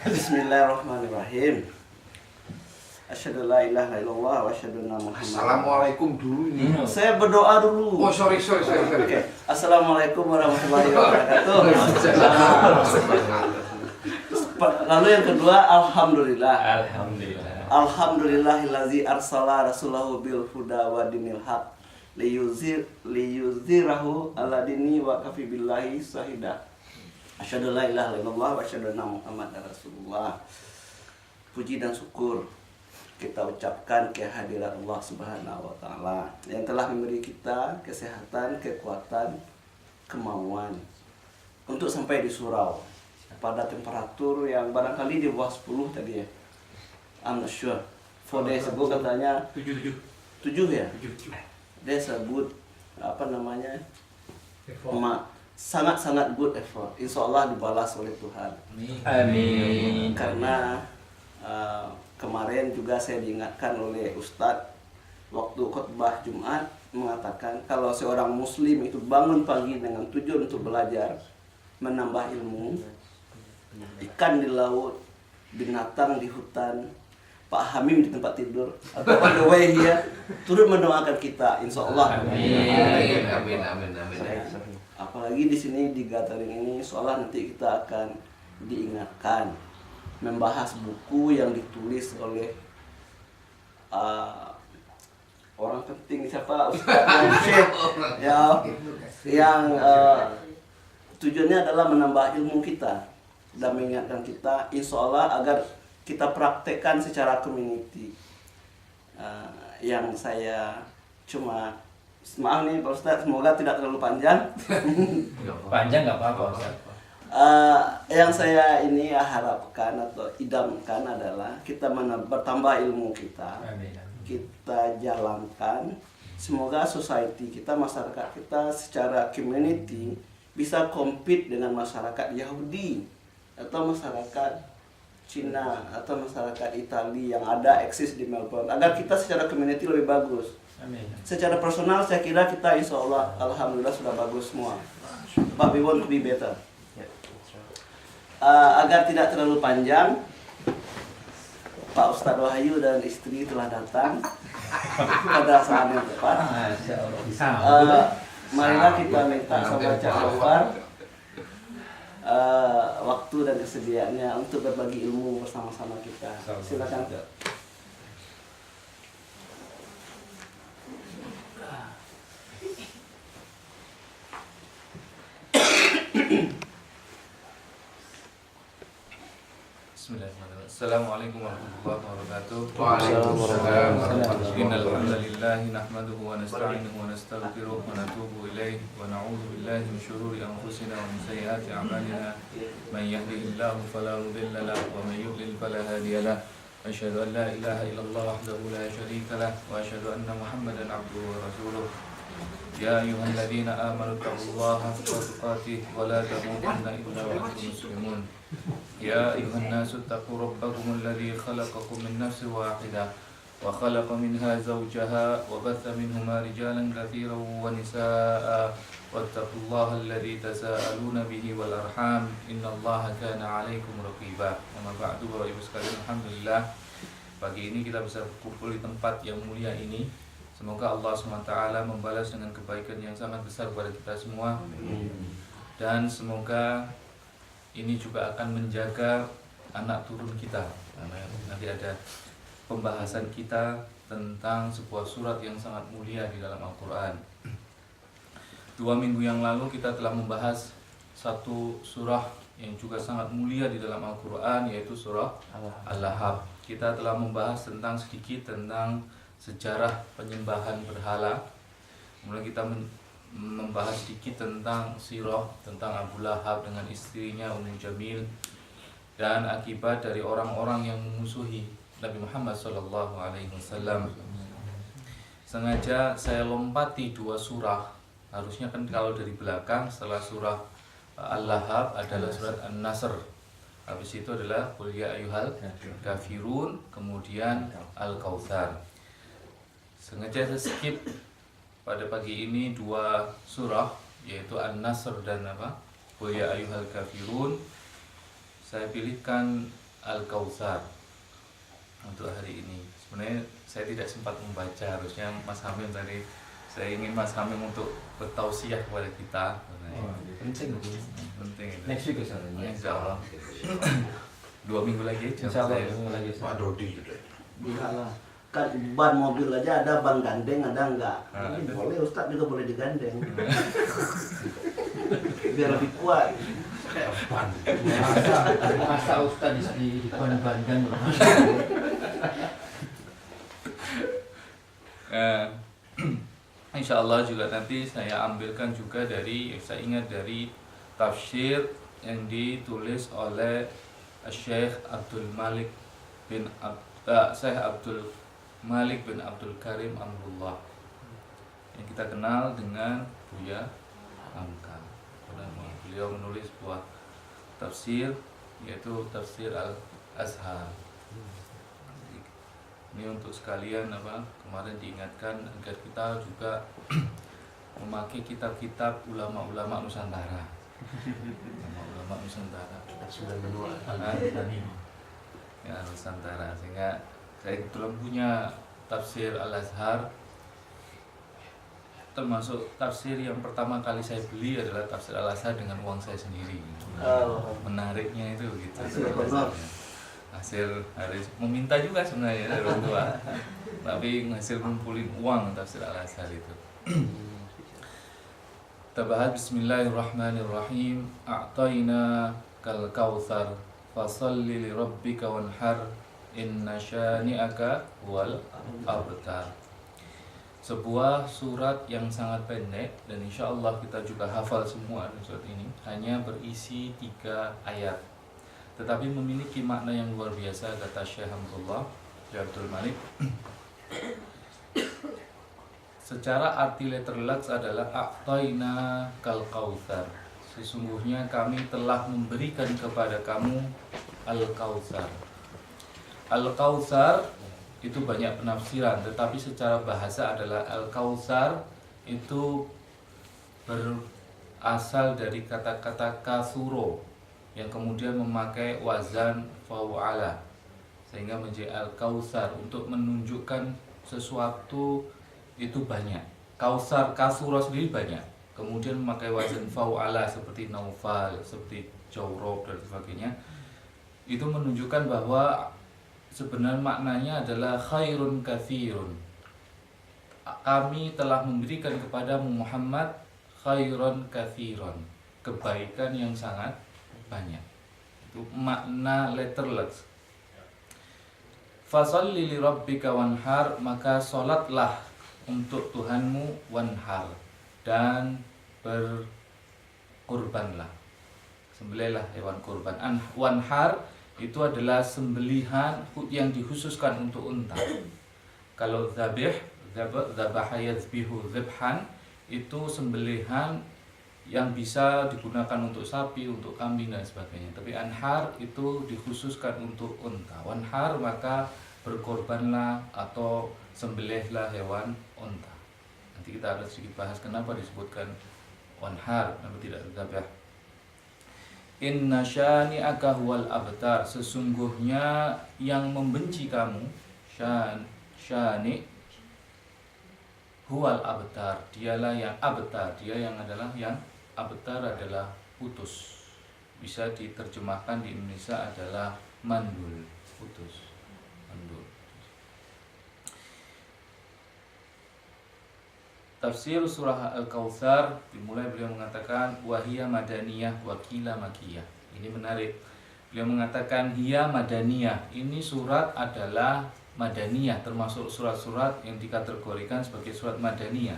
Bismillahirrahmanirrahim. Asyhadu la ilaha illallah wa asyhadu anna Muhammadan. Assalamualaikum dulu ini. Saya berdoa dulu. Oh sorry. Oke. Assalamualaikum warahmatullahi wabarakatuh. Lalu yang kedua, alhamdulillah. Alhamdulillahillazi arsala rasulahu bil huda wa dinil haq liyuzhirahu ala dini wa kafi billahi syahida. Asyhadu la ilaha illallah wa asyhadu anna Muhammadar rasulullah. Puji dan syukur kita ucapkan kehadiran Allah Subhanahu wa taala yang telah memberi kita kesehatan, kekuatan, kemauan untuk sampai di surau pada temperatur yang barangkali di bawah 10 tadi ya. I'm not sure. For days ago katanya 7 ya. Dia sebut apa namanya? Sangat good effort. Insya Allah dibalas oleh Tuhan. Amin. Karena kemarin juga saya diingatkan oleh Ustadz waktu khutbah Jumat mengatakan kalau seorang Muslim itu bangun pagi dengan tujuan untuk belajar, menambah ilmu, ikan di laut, binatang di hutan, Pak Hamim di tempat tidur, atau on the way here, turut mendoakan kita, insya Allah. Amin. Apalagi di sini di gathering ini, seolah nanti kita akan diingatkan membahas buku yang ditulis oleh orang penting siapa Ustaz Syekh yang tujuannya adalah menambah ilmu kita dan mengingatkan kita, insya Allah agar kita praktekkan secara community. Yang saya cuma maaf nih Pak Ustaz, semoga tidak terlalu panjang. Panjang nggak apa-apa, Ustaz. Yang saya ini harapkan atau idamkan adalah kita bertambah ilmu kita, kita jalankan. Semoga society kita, masyarakat kita secara community bisa compete dengan masyarakat Yahudi atau masyarakat Cina atau masyarakat Italia yang ada eksis di Melbourne, agar kita secara community lebih bagus. Secara personal saya kira kita insya Allah alhamdulillah sudah bagus semua, but we want to be better. Agar tidak terlalu panjang, Pak Ustadz Wahyu dan istri telah datang pada saat yang tepat. Marilah kita minta sama Cak Gofar waktu dan kesediaannya untuk berbagi ilmu bersama-sama kita. Silakan. Bismillahirrahmanirrahim. Assalamualaikum warahmatullahi wabarakatuh. Waalaikumsalam. Innal hamdalillah nahmaduhu wa nasta'inuhu wa nastaghfiruh wa natubu ilaihi wa na'udzu billahi min shururi anfusina wa min sayyiati a'malina. Man yahdihillahu fala mudilla lahu wa man yudlil fala hadiya lahu. Asyhadu an la ilaha illallah wahdahu la syarika lahu wa asyhadu anna Muhammadan 'abduhu wa rasuluh. Ya ayyuhalladzina amanu taqullaha haqqa tuqatih wa la tamutunna illa wa antum muslimun. Ya ayuhan nasu taqu rabbakum alladhi khalaqakum min nafsin wahidah wa khalaqa minha zawjaha wa batha minhuma rijalan katsiran wa nisaa'a wattaqullaha alladhi tasaaluna bihi wal arham innallaha kana 'alaikum raqiba. Amma ba'du, Bapak Ibu sekalian, alhamdulillah pagi ini kita bisa berkumpul di tempat yang mulia ini. Semoga Allah SWT membalas dengan kebaikan yang sangat besar kepada kita semua. Dan semoga ini juga akan menjaga anak turun kita. Nanti ada pembahasan kita tentang sebuah surat yang sangat mulia di dalam Al-Quran. 2 minggu yang lalu kita telah membahas satu surah yang juga sangat mulia di dalam Al-Quran, yaitu surah Al-Lahab. Kita telah membahas sedikit tentang sejarah penyembahan berhala. Kemudian kita membahas sedikit tentang sirah, tentang Abu Lahab dengan istrinya Ummu Jamil, dan akibat dari orang-orang yang memusuhi Nabi Muhammad SAW. Sengaja saya lompati 2 surah. Harusnya kan kalau dari belakang setelah surah Al-Lahab adalah surat An-Nasr. Habis itu adalah Qul ya ayyuhal kafirun, kemudian Al-Kautsar. Sengaja saya skip pada pagi ini 2 surah, yaitu An-Nasr dan Qul ya ayyuhal kafirun. saya pilihkan Al-Kautsar untuk hari ini. Sebenarnya saya tidak sempat membaca, harusnya Mas Hamim tadi. Saya ingin Mas Hamim untuk bertausiah kepada kita. Penting itu. Penting itu. Next week misalnya. Insya Allah. 2 minggu lagi aja. Insya Allah saya. lagi. Pak Dodi gitu. Iyalah. Kan ban mobil aja ada ban gandeng, ada enggak? Ah, Ini ada. boleh, Ustadz juga boleh digandeng. Biar lebih kuat. Kayak ban. Masa Ustaz di ban-bankan. Insya Allah juga nanti saya ambilkan juga saya ingat dari tafsir yang ditulis oleh Syekh Abdul Malik bin Abdul Karim Amrullah yang kita kenal dengan Buya Hamka. Beliau menulis sebuah tafsir yaitu tafsir Al-Azhar. Ini untuk sekalian kemarin diingatkan agar kita juga memakai kitab-kitab ulama-ulama Nusantara. Ulama-ulama Nusantara. Sudah menua. Ya, Nusantara, sehingga saya kebetulan punya tafsir Al-Azhar, termasuk tafsir yang pertama kali saya beli adalah tafsir Al-Azhar dengan uang saya sendiri. Menariknya itu gitu. Hasil harus meminta juga sebenarnya dari orang tua, tapi hasil ngumpulin uang tafsir Al-Azhar itu. Kita bahas Bismillahirrahmanirrahim. A'tayna kal kautsar fasalli li rabbika wanhar inna syani'aka wal abtar. Sebuah surat yang sangat pendek dan insya Allah kita juga hafal semua surat ini, hanya berisi 3 ayat, tetapi memiliki makna yang luar biasa, kata Syekh Abdul Malik. Secara arti letterlux adalah a'tayna kal kautsar. Sesungguhnya kami telah memberikan kepada kamu Al-Kautsar. Al-Kautsar itu banyak penafsiran, tetapi secara bahasa adalah Al-Kautsar itu berasal dari kata-kata kasuro yang kemudian memakai wazan fa'ala sehingga menjadi Al-Kautsar untuk menunjukkan sesuatu itu banyak. Kautsar, kasuro sendiri banyak, kemudian memakai wazan fa'ala seperti naufal, seperti jawrob dan sebagainya. Itu menunjukkan bahwa sebenarnya maknanya adalah khairun katsirun. Kami telah memberikan kepada Muhammad khairan katsiran, kebaikan yang sangat banyak. Itu makna letterless. Fasalli li rabbika wanhar, maka salatlah untuk Tuhanmu, wanhar, dan berkurbanlah. Sembelihlah hewan kurban. Wanhar itu adalah sembelihan yang dikhususkan untuk unta. Kalau dzabah yazbihu dzibhan itu sembelihan yang bisa digunakan untuk sapi, untuk kambing dan sebagainya. Tapi anhar itu dikhususkan untuk unta. Wanhar maka berkorbanlah atau sembelihlah hewan unta. Nanti kita akan sedikit bahas kenapa disebutkan wanhar, kenapa tidak dzabah. Inna syani'aka huwal abtar, sesungguhnya yang membenci kamu, syani huwal abtar, dialah yang abtar, dia yang adalah yang abtar adalah putus. Bisa diterjemahkan di Indonesia adalah mandul, putus, mandul. Tafsir surah Al-Kautsar dimulai beliau mengatakan wahiyya madaniyah wakila makiyah. Ini menarik. Beliau mengatakan hiya madaniyah. Ini surat adalah madaniyah, termasuk surat-surat yang dikategorikan sebagai surat madaniyah.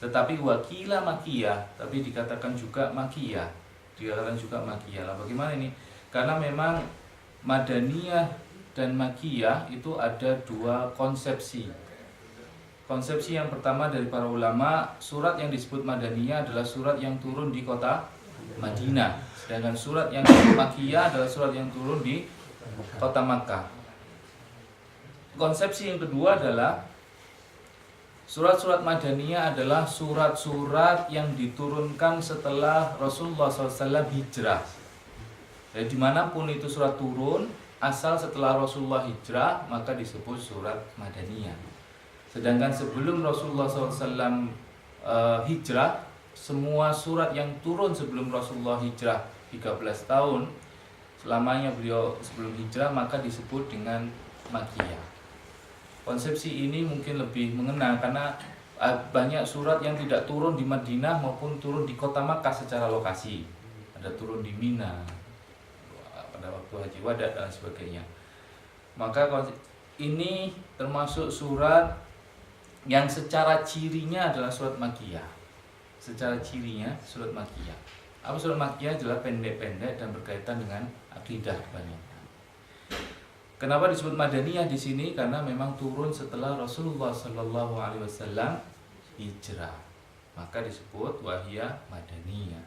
Tetapi wakila makiyah, tapi dikatakan juga makiyah. Dikatakan juga makiyah. Lah bagaimana ini? Karena memang madaniyah dan makiyah itu ada 2 konsepsi. Konsepsi yang pertama dari para ulama, surat yang disebut Madaniyah adalah surat yang turun di kota Madinah. Sedangkan surat yang Makkiyah adalah surat yang turun di kota Makkah. Konsepsi yang kedua adalah surat-surat Madaniyah adalah surat-surat yang diturunkan setelah Rasulullah SAW hijrah. Jadi dimanapun itu surat turun, asal setelah Rasulullah hijrah maka disebut surat Madaniyah. Sedangkan sebelum Rasulullah SAW hijrah, semua surat yang turun sebelum Rasulullah hijrah 13 tahun, selamanya beliau sebelum hijrah, maka disebut dengan Makkiyah. Konsepsi ini mungkin lebih mengena karena banyak surat yang tidak turun di Madinah maupun turun di kota Makkah secara lokasi. Ada turun di Mina pada waktu Haji Wada dan sebagainya. Maka ini termasuk surat yang secara cirinya adalah surat Makkiyah. Secara cirinya surat Makkiyah. Apa surat Makkiyah? Adalah pendek-pendek dan berkaitan dengan akidah banyak. Kenapa disebut Madaniyah di sini? Karena memang turun setelah Rasulullah Shallallahu Alaihi Wasallam hijrah, maka disebut wahiyah Madaniyah.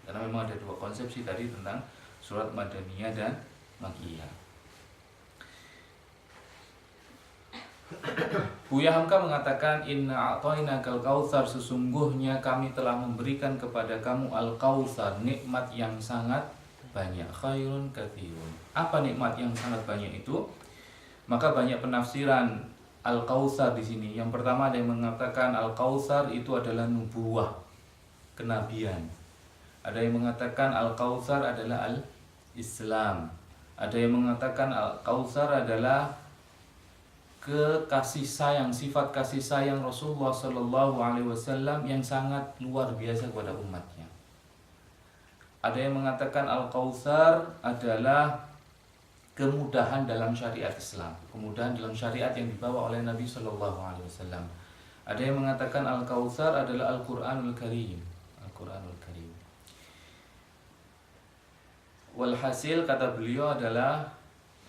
Karena memang ada dua konsepsi tadi tentang surat Madaniyah dan Makkiyah. Buya Hamka mengatakan, Inna a'tainakal kautsar, sesungguhnya kami telah memberikan kepada kamu al-kautsar, nikmat yang sangat banyak, khairun katsirun. Apa nikmat yang sangat banyak itu? Maka banyak penafsiran Al-Kautsar di sini. Yang pertama ada yang mengatakan Al-Kautsar itu adalah nubuwah, kenabian. Ada yang mengatakan Al-Kautsar adalah Al-Islam. Ada yang mengatakan Al-Kautsar adalah kasih sayang, sifat kasih sayang Rasulullah Shallallahu Alaihi Wasallam yang sangat luar biasa kepada umatnya. Ada yang mengatakan Al-Kautsar adalah kemudahan dalam syariat Islam, kemudahan dalam syariat yang dibawa oleh Nabi Shallallahu Alaihi Wasallam. Ada yang mengatakan Al-Kautsar adalah Al-Quranul Karim, Al-Quranul Karim. Walhasil kata beliau adalah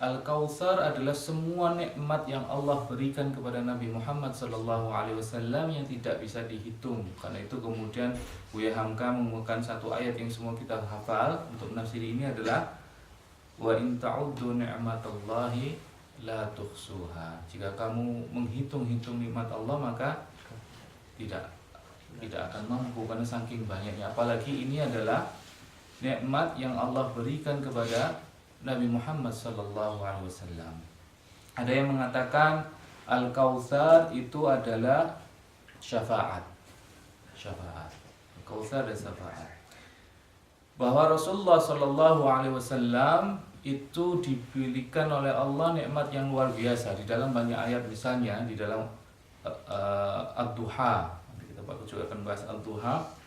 Al-Kautsar adalah semua nikmat yang Allah berikan kepada Nabi Muhammad Shallallahu Alaihi Wasallam yang tidak bisa dihitung. Karena itu kemudian Buya Hamka mengumpulkan satu ayat yang semua kita hafal untuk menafsiri ini adalah wa in ta'uddu ni'matallahi la tuhsuha. Jika kamu menghitung-hitung nikmat Allah maka tidak akan mampu karena saking banyaknya. Apalagi ini adalah nikmat yang Allah berikan kepada Nabi Muhammad Sallallahu Alaihi Wasallam. Ada yang mengatakan Al-Kautsar itu adalah syafaat. Al-Kautsar dan syafaat. Bahwa Rasulullah Sallallahu Alaihi Wasallam itu diberikan oleh Allah nikmat yang luar biasa di dalam banyak ayat, misalnya di dalam Ad-Duha. Nanti kita juga akan bahas Ad-Duha.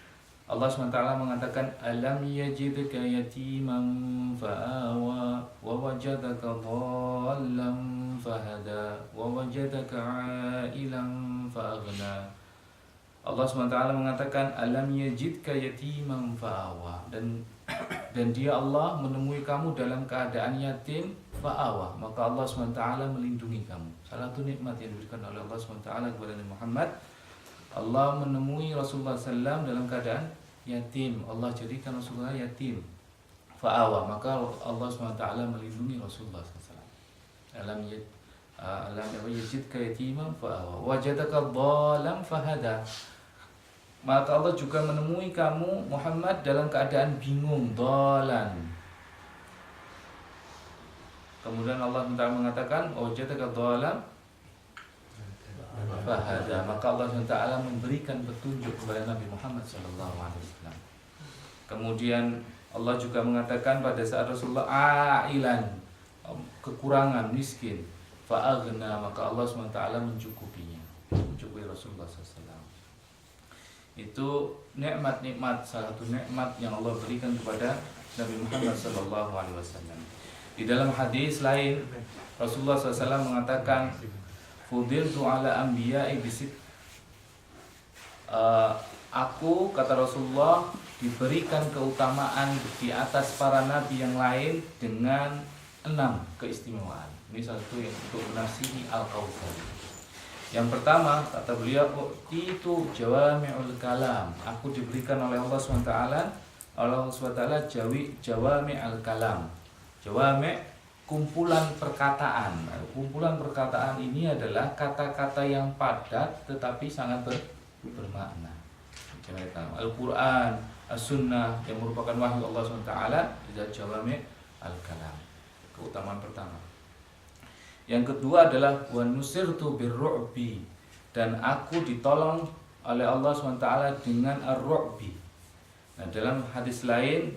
Allah SWT mengatakan alam yajidka yatiman fa'awa wa wajadaka dhallan fahada wa wajadaka 'ailan fa'aghna. Allah SWT mengatakan alam yajidka yatiman fa'awa, dan dia Allah menemui kamu dalam keadaan yatim fa'awa, maka Allah SWT melindungi kamu. Salah satu nikmat yang diberikan oleh Allah SWT kepada Nabi Muhammad, Allah menemui Rasulullah SAW dalam keadaan yatim. Allah jadikan Rasulullah yatim. Fa'awa, maka Allah SWT melindungi Rasulullah SAW. Alam yajidka yatiman fa'awa wajadaka dhallan fahada. Maka Allah juga menemui kamu Muhammad dalam keadaan bingung, dhallan. Kemudian Allah SWT mengatakan wajadaka dhallan fahada, maka Allah SWT memberikan petunjuk kepada Nabi Muhammad SAW. Kemudian Allah juga mengatakan pada saat Rasulullah ailan, kekurangan, miskin, fa'aghna, maka Allah SWT mencukupi Rasulullah SAW. Itu nikmat-nikmat, salah satu nikmat yang Allah berikan kepada Nabi Muhammad SAW. Di dalam hadis lain Rasulullah SAW mengatakan fudiltu ala anbiya'i bisit. Aku, kata Rasulullah, diberikan keutamaan di atas para nabi yang lain dengan 6 keistimewaan. Ini satu yang untuk menafsiri Al-Kautsar. Yang pertama, kata beliau, itu jawami'ul kalam. Aku diberikan oleh Allah SWT jawami'ul kalam. Jawami' kumpulan perkataan. Kumpulan perkataan ini adalah kata-kata yang padat tetapi sangat bermakna. Al-Quran as-sunnah yang merupakan wahyu Allah SWT, zat jawami al-kalam. Keutamaan pertama. Yang kedua adalah wa nusirtu birru'bi, dan aku ditolong oleh Allah SWT dengan ar-ru'bi. Nah, dalam hadis lain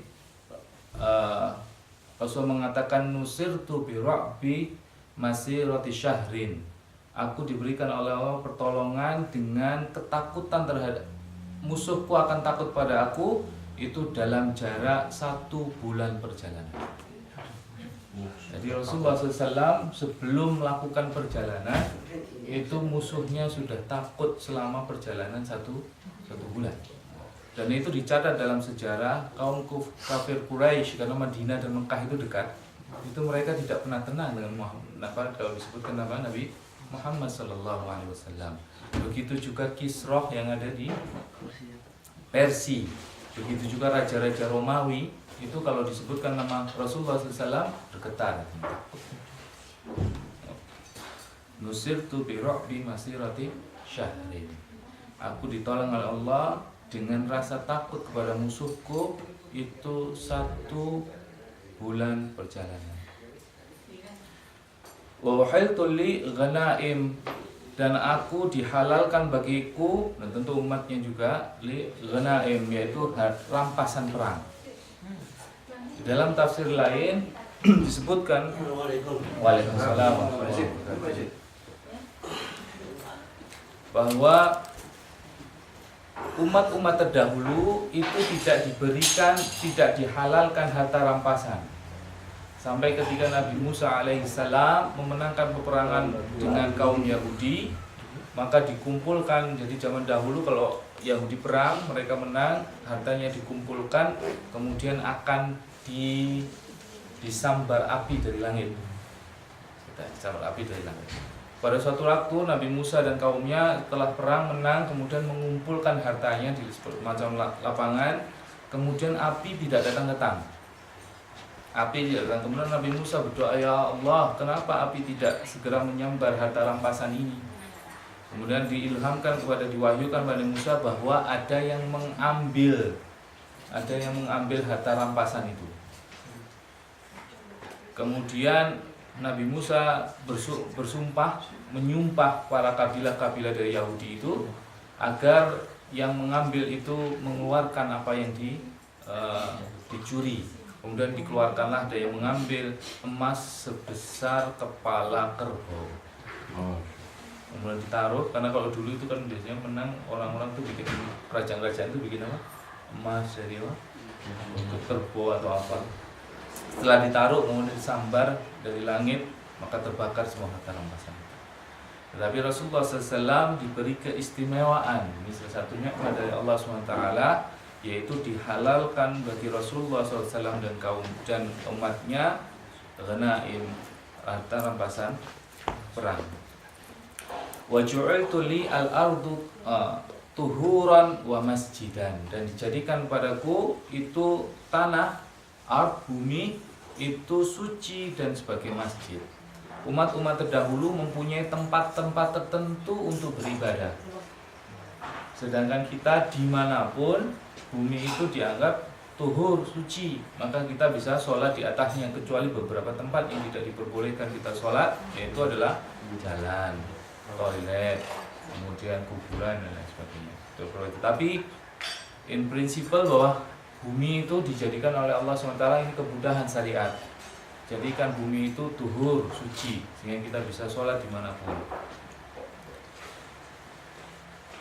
Rasul mengatakan nusirtu birru'bi masirati syahrin. Aku diberikan oleh Allah pertolongan dengan ketakutan terhadap musuhku akan takut pada aku itu dalam jarak 1 bulan perjalanan. Jadi Rasulullah SAW sebelum melakukan perjalanan itu musuhnya sudah takut selama perjalanan satu bulan. Dan itu dicatat dalam sejarah kaum kafir Quraisy, karena Madinah dan Mekah itu dekat. Itu mereka tidak pernah tenang dengan Muhammad. Kalau disebutkan nama Nabi Muhammad Sallallahu Alaihi Wasallam. Begitu juga Kisroh yang ada di Persia. Begitu juga raja-raja Romawi. Itu kalau disebutkan nama Rasulullah SAW bergetar. Nusirtu biru'bi masirati syahrin. Aku ditolong oleh Allah dengan rasa takut kepada musuhku itu 1 bulan perjalanan. Wa uhiltu li ghanaim, dan aku dihalalkan bagiku dan tentu umatnya juga li ghanaim, yaitu rampasan perang. Di dalam tafsir lain disebutkan Waalaikumsalam bahwa umat-umat terdahulu itu tidak dihalalkan harta rampasan sampai ketika Nabi Musa alaihissalam memenangkan peperangan dengan kaum Yahudi, maka dikumpulkan. Jadi zaman dahulu kalau Yahudi perang, mereka menang, hartanya dikumpulkan, kemudian akan disambar api dari langit. Disambar api dari langit. Pada suatu waktu Nabi Musa dan kaumnya setelah perang menang, kemudian mengumpulkan hartanya di macam lapangan, kemudian api tidak datang. Api tidak datang. Kemudian Nabi Musa berdoa, ya Allah, kenapa api tidak segera menyambar harta rampasan ini? Kemudian diwahyukan pada Musa bahwa ada yang mengambil harta rampasan itu. Kemudian Nabi Musa menyumpah para kabilah-kabilah dari Yahudi itu agar yang mengambil itu mengeluarkan apa yang dicuri. Kemudian dikeluarkanlah, ada yang mengambil emas sebesar kepala kerbau. Kemudian ditaruh, karena kalau dulu itu kan biasanya menang orang-orang tuh bikin, kerajaan-kerajaan itu bikin apa? Emas dari apa? Kerbau atau apa. Setelah ditaruh kemudian disambar dari langit, maka terbakar semua harta rampasan. Tetapi Rasulullah SAW diberi keistimewaan. Ini salah satunya dari Allah SWT, yaitu dihalalkan bagi Rasulullah SAW dan kaum dan umatnya ghanaim, harta rampasan perang. Wa ju'iltu li al-ardu tuhuran wa masjidan, dan dijadikan padaku itu tanah, bumi itu suci dan sebagai masjid. Umat-umat terdahulu mempunyai tempat-tempat tertentu untuk beribadah, sedangkan kita dimanapun bumi itu dianggap tuhur, suci, maka kita bisa sholat di atasnya, kecuali beberapa tempat yang tidak diperbolehkan kita sholat, yaitu adalah jalan, toilet, kemudian kuburan dan lain sebagainya. Tetapi in principle bahwa bumi itu dijadikan oleh Allah SWT, ini kemudahan syariat. Jadikan bumi itu tuhur, suci, sehingga kita bisa sholat dimanapun.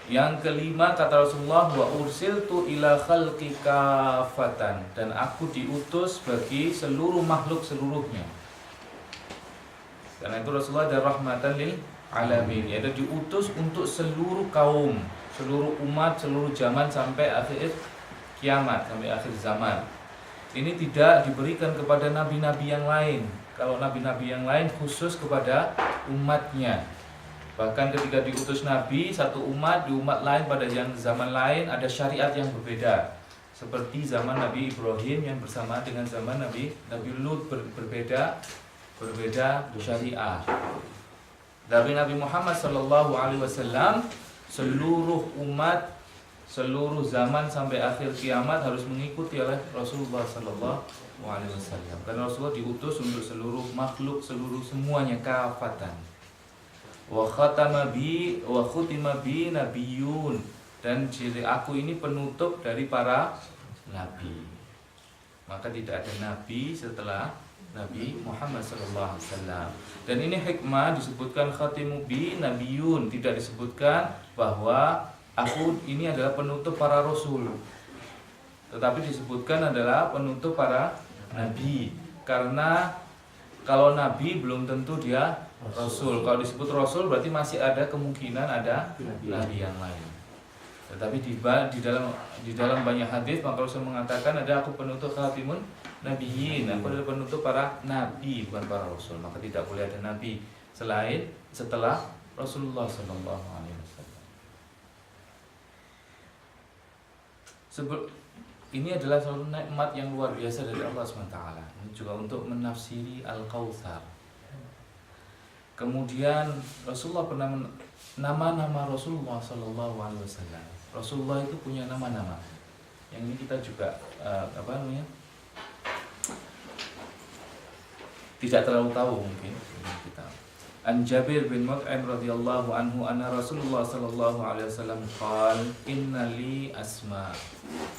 Yang kelima, kata Rasulullah, wa ursiltu ila khalqi kafatan, dan aku diutus bagi seluruh makhluk seluruhnya. Karena itu Rasulullah adalah rahmatan lil alamin, yaitu diutus untuk seluruh kaum, seluruh umat, seluruh zaman sampai akhir kiamat, sampai akhir zaman. Ini tidak diberikan kepada nabi-nabi yang lain. Kalau nabi-nabi yang lain khusus kepada umatnya. Bahkan ketika diutus nabi satu umat, di umat lain pada zaman lain ada syariat yang berbeda. Seperti zaman Nabi Ibrahim yang bersama dengan zaman Nabi Lut, berbeda syariat. Dari Nabi Muhammad SAW, seluruh umat seluruh zaman sampai akhir kiamat harus mengikuti oleh Rasulullah Sallallahu Alaihi Wasallam. Karena Rasulullah diutus untuk seluruh makhluk, seluruh semuanya kafatan. Wa khatama bi wa khutima bi nabiyyun, dan ciri aku ini penutup dari para nabi. Maka tidak ada nabi setelah Nabi Muhammad sallallahu alaihi wasallam. Dan ini hikmah disebutkan khatimu bi nabiyyun, tidak disebutkan bahwa aku ini adalah penutup para rasul. Tetapi disebutkan adalah penutup para nabi. Karena kalau nabi belum tentu dia rasul. Kalau disebut rasul berarti masih ada kemungkinan ada nabi yang lain. Tetapi di dalam banyak hadis maka Rasul mengatakan ada aku penutup khatimun nabiyyin, aku adalah penutup para nabi bukan para rasul. Maka tidak boleh ada nabi selain setelah Rasulullah sallallahu alaihi wasallam. Ini adalah suatu nikmat yang luar biasa dari Allah SWT. Ini juga untuk menafsiri Al-Kautsar. Kemudian Rasulullah pernah nama-nama Rasulullah sallallahu alaihi wasallam. Rasulullah itu punya nama-nama. Yang ini kita juga tidak terlalu tahu mungkin kita. An Jabir bin Mut'im radhiyallahu anhu anna Rasulullah sallallahu alaihi wasallam qala inna li asma.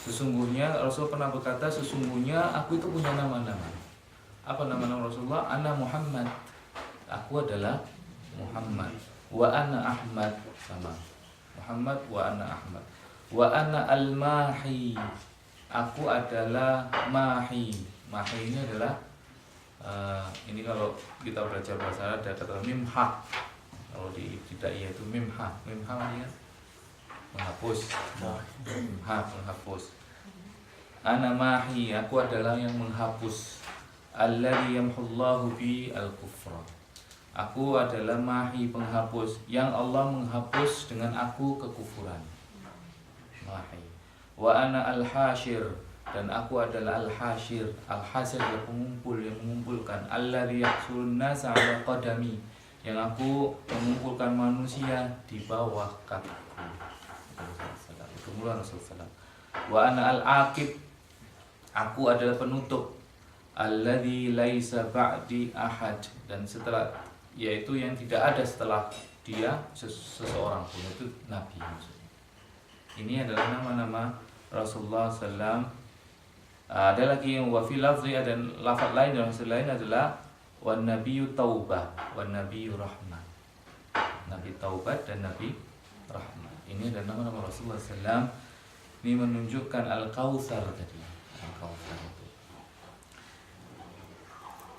Sesungguhnya Rasul pernah berkata, sesungguhnya aku itu punya nama-nama. Apa nama-nama Rasulullah? Ana Muhammad. Aku adalah Muhammad. Wa ana Ahmad, sama. Muhammad wa ana Ahmad. Wa ana al-Mahi. Aku adalah Mahi. Mahi ini adalah ini kalau kita belajar bahasa Arab ada kata mimha. Kalau di Ibtidaiyah itu mimha. Mimha artinya menghapus. Mimha, menghapus. Ana Mahi, aku adalah yang menghapus. Alladzi yamhullahu bi al-kufra. Aku adalah Mahi, penghapus, yang Allah menghapus dengan aku kekufuran. Mahi. Wa ana al-hasyir, dan aku adalah al-hasyir. Al-hasyir adalah pengumpul, yang mengumpulkan. Alladzi yahsurun nasa 'ala qadami, yang aku mengumpulkan manusia di bawah kakiku. Itu mula Rasulullah. Wa ana al-aqib, aku adalah penutup. Alladzi laisa ba'di ahad, dan setelah, yaitu yang tidak ada setelah dia seseorang pun, itu Nabi maksudnya. Ini adalah nama-nama Rasulullah SAW. Ada lagi yang wafil lafzi, ada lafaz lain dan hasil lain adalah wan nabiyyu taubah wan nabiyyu rahmah. Nabi taubat dan Nabi rahmah. Ini adalah nama-nama Rasulullah SAW. Ini menunjukkan Al-Kautsar tadi. Al-Kautsar itu.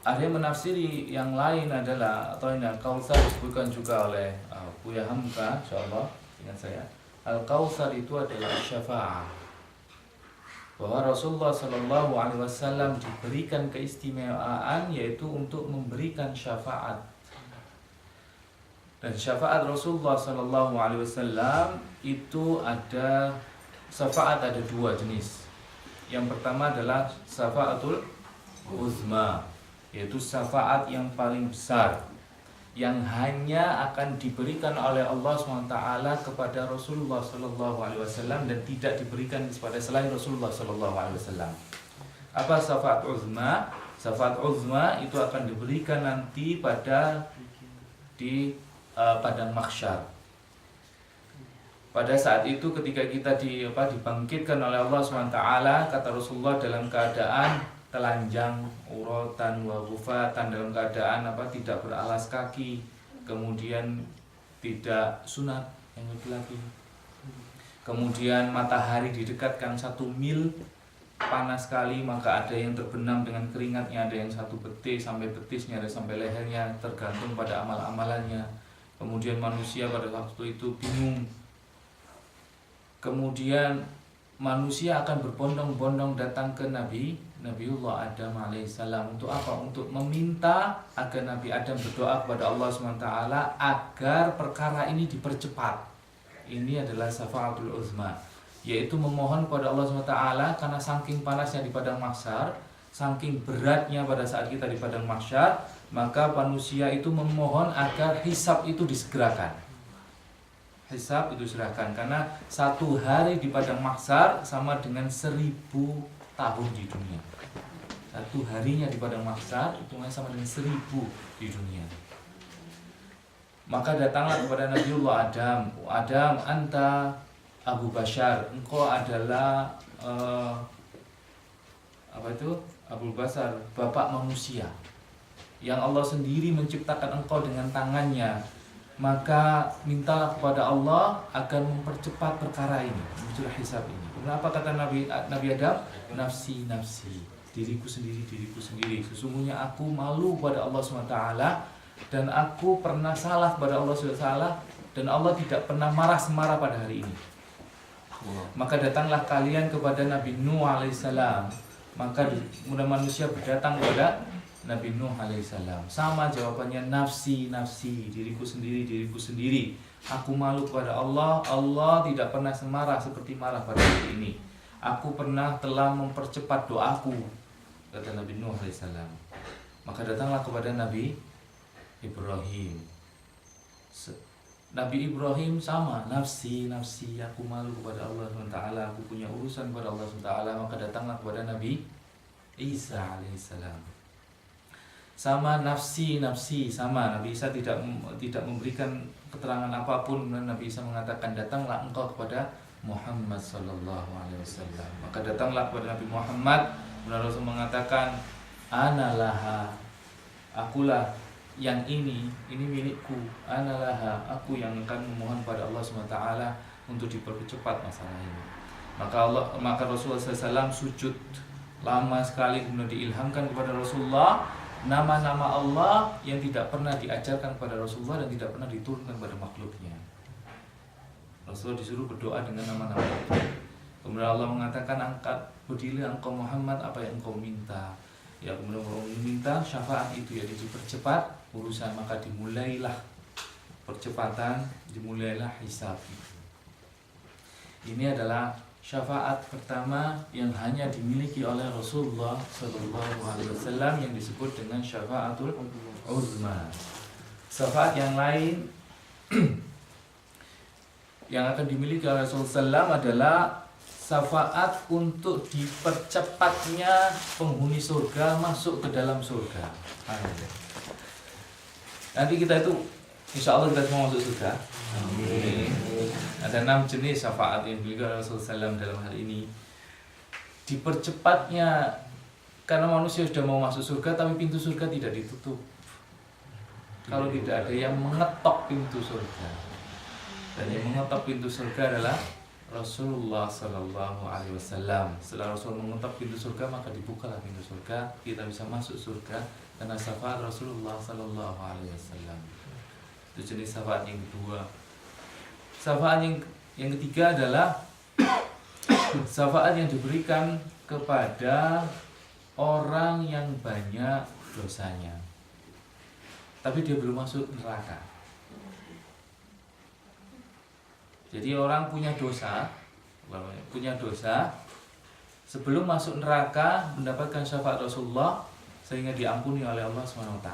Ada yang menafsiri yang lain adalah, atau ini Al-Kautsar disebutkan juga oleh Buya Hamka, insyaallah ingat saya. Al-Kautsar itu adalah syafa'ah, bahwa Rasulullah Sallallahu Alaihi Wasallam diberikan keistimewaan yaitu untuk memberikan syafaat. Dan syafaat Rasulullah Sallallahu Alaihi Wasallam itu ada syafaat, ada dua jenis. Yang pertama adalah syafaatul uzma, yaitu syafaat yang paling besar, yang hanya akan diberikan oleh Allah SWT kepada Rasulullah SAW dan tidak diberikan kepada selain Rasulullah SAW. Apa syafaat uzma? Syafaat uzma itu akan diberikan nanti di padang mahsyar. Pada saat itu ketika kita dibangkitkan oleh Allah SWT, kata Rasulullah, dalam keadaan telanjang, uratan, wa ghufatan, dalam keadaan tidak beralas kaki, kemudian tidak sunat yang laki-laki. Kemudian matahari didekatkan 1 mil, panas sekali, maka ada yang terbenam dengan keringatnya, ada yang 1 betis sampai betisnya, ada sampai lehernya, tergantung pada amal-amalannya. Kemudian manusia pada waktu itu bingung. Kemudian manusia akan berbondong-bondong datang ke Nabiullah Adam alaihissalam. Untuk apa? Untuk meminta agar Nabi Adam berdoa kepada Allah SWT agar perkara ini dipercepat. Ini adalah syafaatul uzma, yaitu memohon kepada Allah SWT karena saking panasnya di padang mahsyar, saking beratnya pada saat kita di padang mahsyar, maka manusia itu memohon agar hisab itu disegerakan. hisab itu silahkan, karena 1 hari di padang mahsyar sama dengan 1000 tahun di dunia. 1 harinya di padang mahsyar itu sama dengan 1000 di dunia. Maka datanglah kepada Nabiullah Adam, Adam anta Abu Bashar, engkau adalah Abu Bashar, bapak manusia yang Allah sendiri menciptakan engkau dengan tangannya. Maka mintalah kepada Allah agar mempercepat perkara ini, menuju hisab ini. Kenapa kata Nabi Adam? Nafsi, nafsi, diriku sendiri. Sesungguhnya aku malu pada Allah SWT, dan aku pernah salah pada Allah SWT, dan Allah tidak pernah marah-marah pada hari ini. Maka datanglah kalian kepada Nabi Nuh alaihissalam. Maka mudah manusia berdatang kepada Nabi Nuh alaihissalam. Sama jawabannya, nafsi, nafsi, diriku sendiri. Aku malu kepada Allah. Allah tidak pernah semarah seperti marah pada hari ini. Aku telah mempercepat doaku, kata Nabi Nuh alaihissalam. Maka datanglah kepada Nabi Ibrahim. Nabi Ibrahim sama, nafsi, nafsi, aku malu kepada Allah SWT, aku punya urusan kepada Allah SWT. Maka datanglah kepada Nabi Isa alaihissalam. Sama, nafsi, nafsi, sama. Nabi Isa tidak memberikan keterangan apapun. Nabi Isa mengatakan, datanglah engkau kepada Muhammad sallallahu alaihi wasallam. Maka datanglah kepada Nabi Muhammad. Rasul mengatakan, ana laha, akulah yang ini milikku, analaha, aku yang akan memohon pada Allah SWT untuk dipercepat masalah ini. Maka Rasulullah SAW sujud lama sekali, kemudian diilhamkan kepada Rasulullah nama-nama Allah yang tidak pernah diajarkan kepada Rasulullah dan tidak pernah diturunkan kepada makhluknya. Rasulullah disuruh berdoa dengan nama-nama itu. Kemudian Allah mengatakan, berilah engkau Muhammad apa yang engkau minta. Ya, kemudian orang meminta syafaat itu, ya dipercepat urusan. Maka dimulailah percepatan, dimulailah hisab. Ini adalah syafaat pertama yang hanya dimiliki oleh Rasulullah SAW, yang disebut dengan syafaatul uzma. Syafaat yang lain yang akan dimiliki oleh Rasulullah SAW adalah syafaat untuk dipercepatnya penghuni surga masuk ke dalam surga. Nanti kita itu, insya Allah kita semua masuk surga. Amin. Ada 6 jenis syafaat yang dimiliki oleh Rasulullah SAW dalam hal ini. Dipercepatnya karena manusia sudah mau masuk surga, tapi pintu surga tidak ditutup. Kalau tidak ada yang mengetok pintu surga. Dan yang mengetok pintu surga adalah Rasulullah Sallallahu Alaihi Wasallam. Setelah Rasul mengetok pintu surga, maka dibukalah pintu surga, kita bisa masuk surga karena syafaat Rasulullah Sallallahu Alaihi Wasallam. Itu jenis syafaat yang kedua. Syafaat yang ketiga adalah syafaat yang diberikan kepada orang yang banyak dosanya, tapi dia belum masuk neraka. Jadi orang punya dosa, sebelum masuk neraka mendapatkan syafaat Rasulullah sehingga diampuni oleh Allah SWT,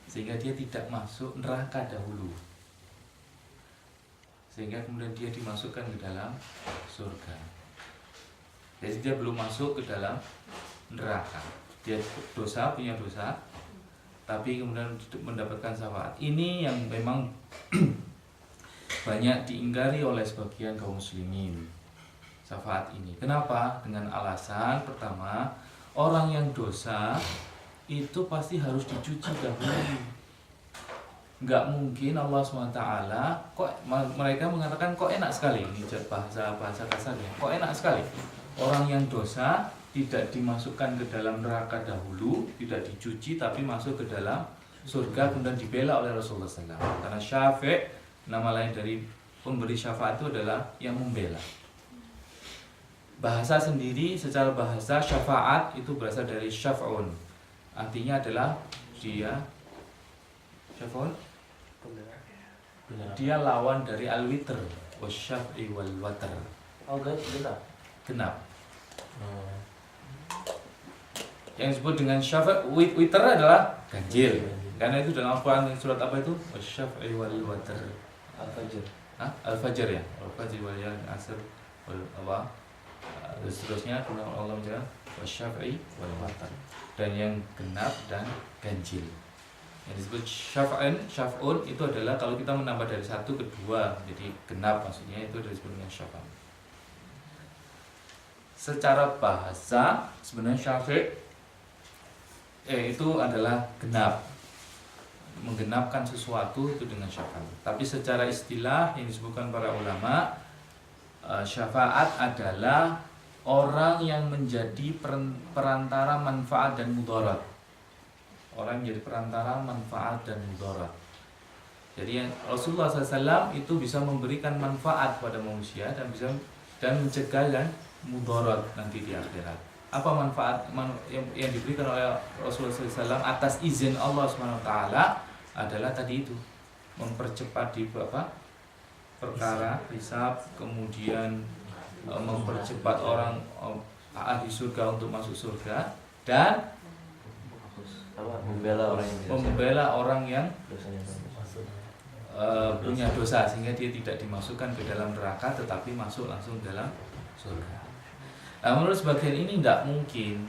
sehingga dia tidak masuk neraka dahulu, sehingga kemudian dia dimasukkan ke dalam surga. Jadi dia belum masuk ke dalam neraka, dia punya dosa, tapi kemudian mendapatkan syafaat. Ini yang memang banyak diingkari oleh sebagian kaum muslimin, syafaat ini. Kenapa? Dengan alasan pertama, orang yang dosa itu pasti harus dicuci dahulu. Nggak mungkin Allah SWT, kok mereka mengatakan kok enak sekali, ini bahasa kasarnya, kok enak sekali orang yang dosa tidak dimasukkan ke dalam neraka dahulu, tidak dicuci, tapi masuk ke dalam surga, kemudian dibela oleh Rasulullah SAW. Karena syafi', nama lain dari pemberi syafaat itu adalah yang membela. Bahasa sendiri, secara bahasa syafaat itu berasal dari syaf'un, artinya adalah dia syaf'un, dia lawan dari al-witr, wasyaf'i wal watr. Oh, genap. Yang disebut dengan syafa', witr adalah ganjil. Karena itu dalam Al-Quran surat apa itu? Wasyaf'i wal watr. Al-Fajr. Al-Fajr ya, Al-Fajr wal Asr wal apa? Dan seterusnya kemudian Allah menjelaskan wasyafi'i wal watar, dan yang genap dan ganjil. Yang disebut syaf'un itu adalah kalau kita menambah dari 1 ke 2 jadi genap, maksudnya itu disebut dengan syaf'an. Secara bahasa sebenarnya syafi' itu adalah genap, menggenapkan sesuatu itu dengan syafaat. Tapi secara istilah yang disebutkan para ulama, syafaat adalah orang yang menjadi perantara manfaat dan mudarat. Orang yang menjadi perantara manfaat dan mudarat. Jadi Rasulullah SAW itu bisa memberikan manfaat pada manusia dan mencegah dan mudarat nanti di akhirat. Apa manfaat yang diberikan oleh Rasulullah SAW atas izin Allah SWT adalah tadi itu, mempercepat di perkara hisab, kemudian mempercepat orang ahli surga untuk masuk surga, dan membela orang yang punya dosa sehingga dia tidak dimasukkan ke dalam neraka tetapi masuk langsung dalam surga. Nah, menurut sebagian ini tidak mungkin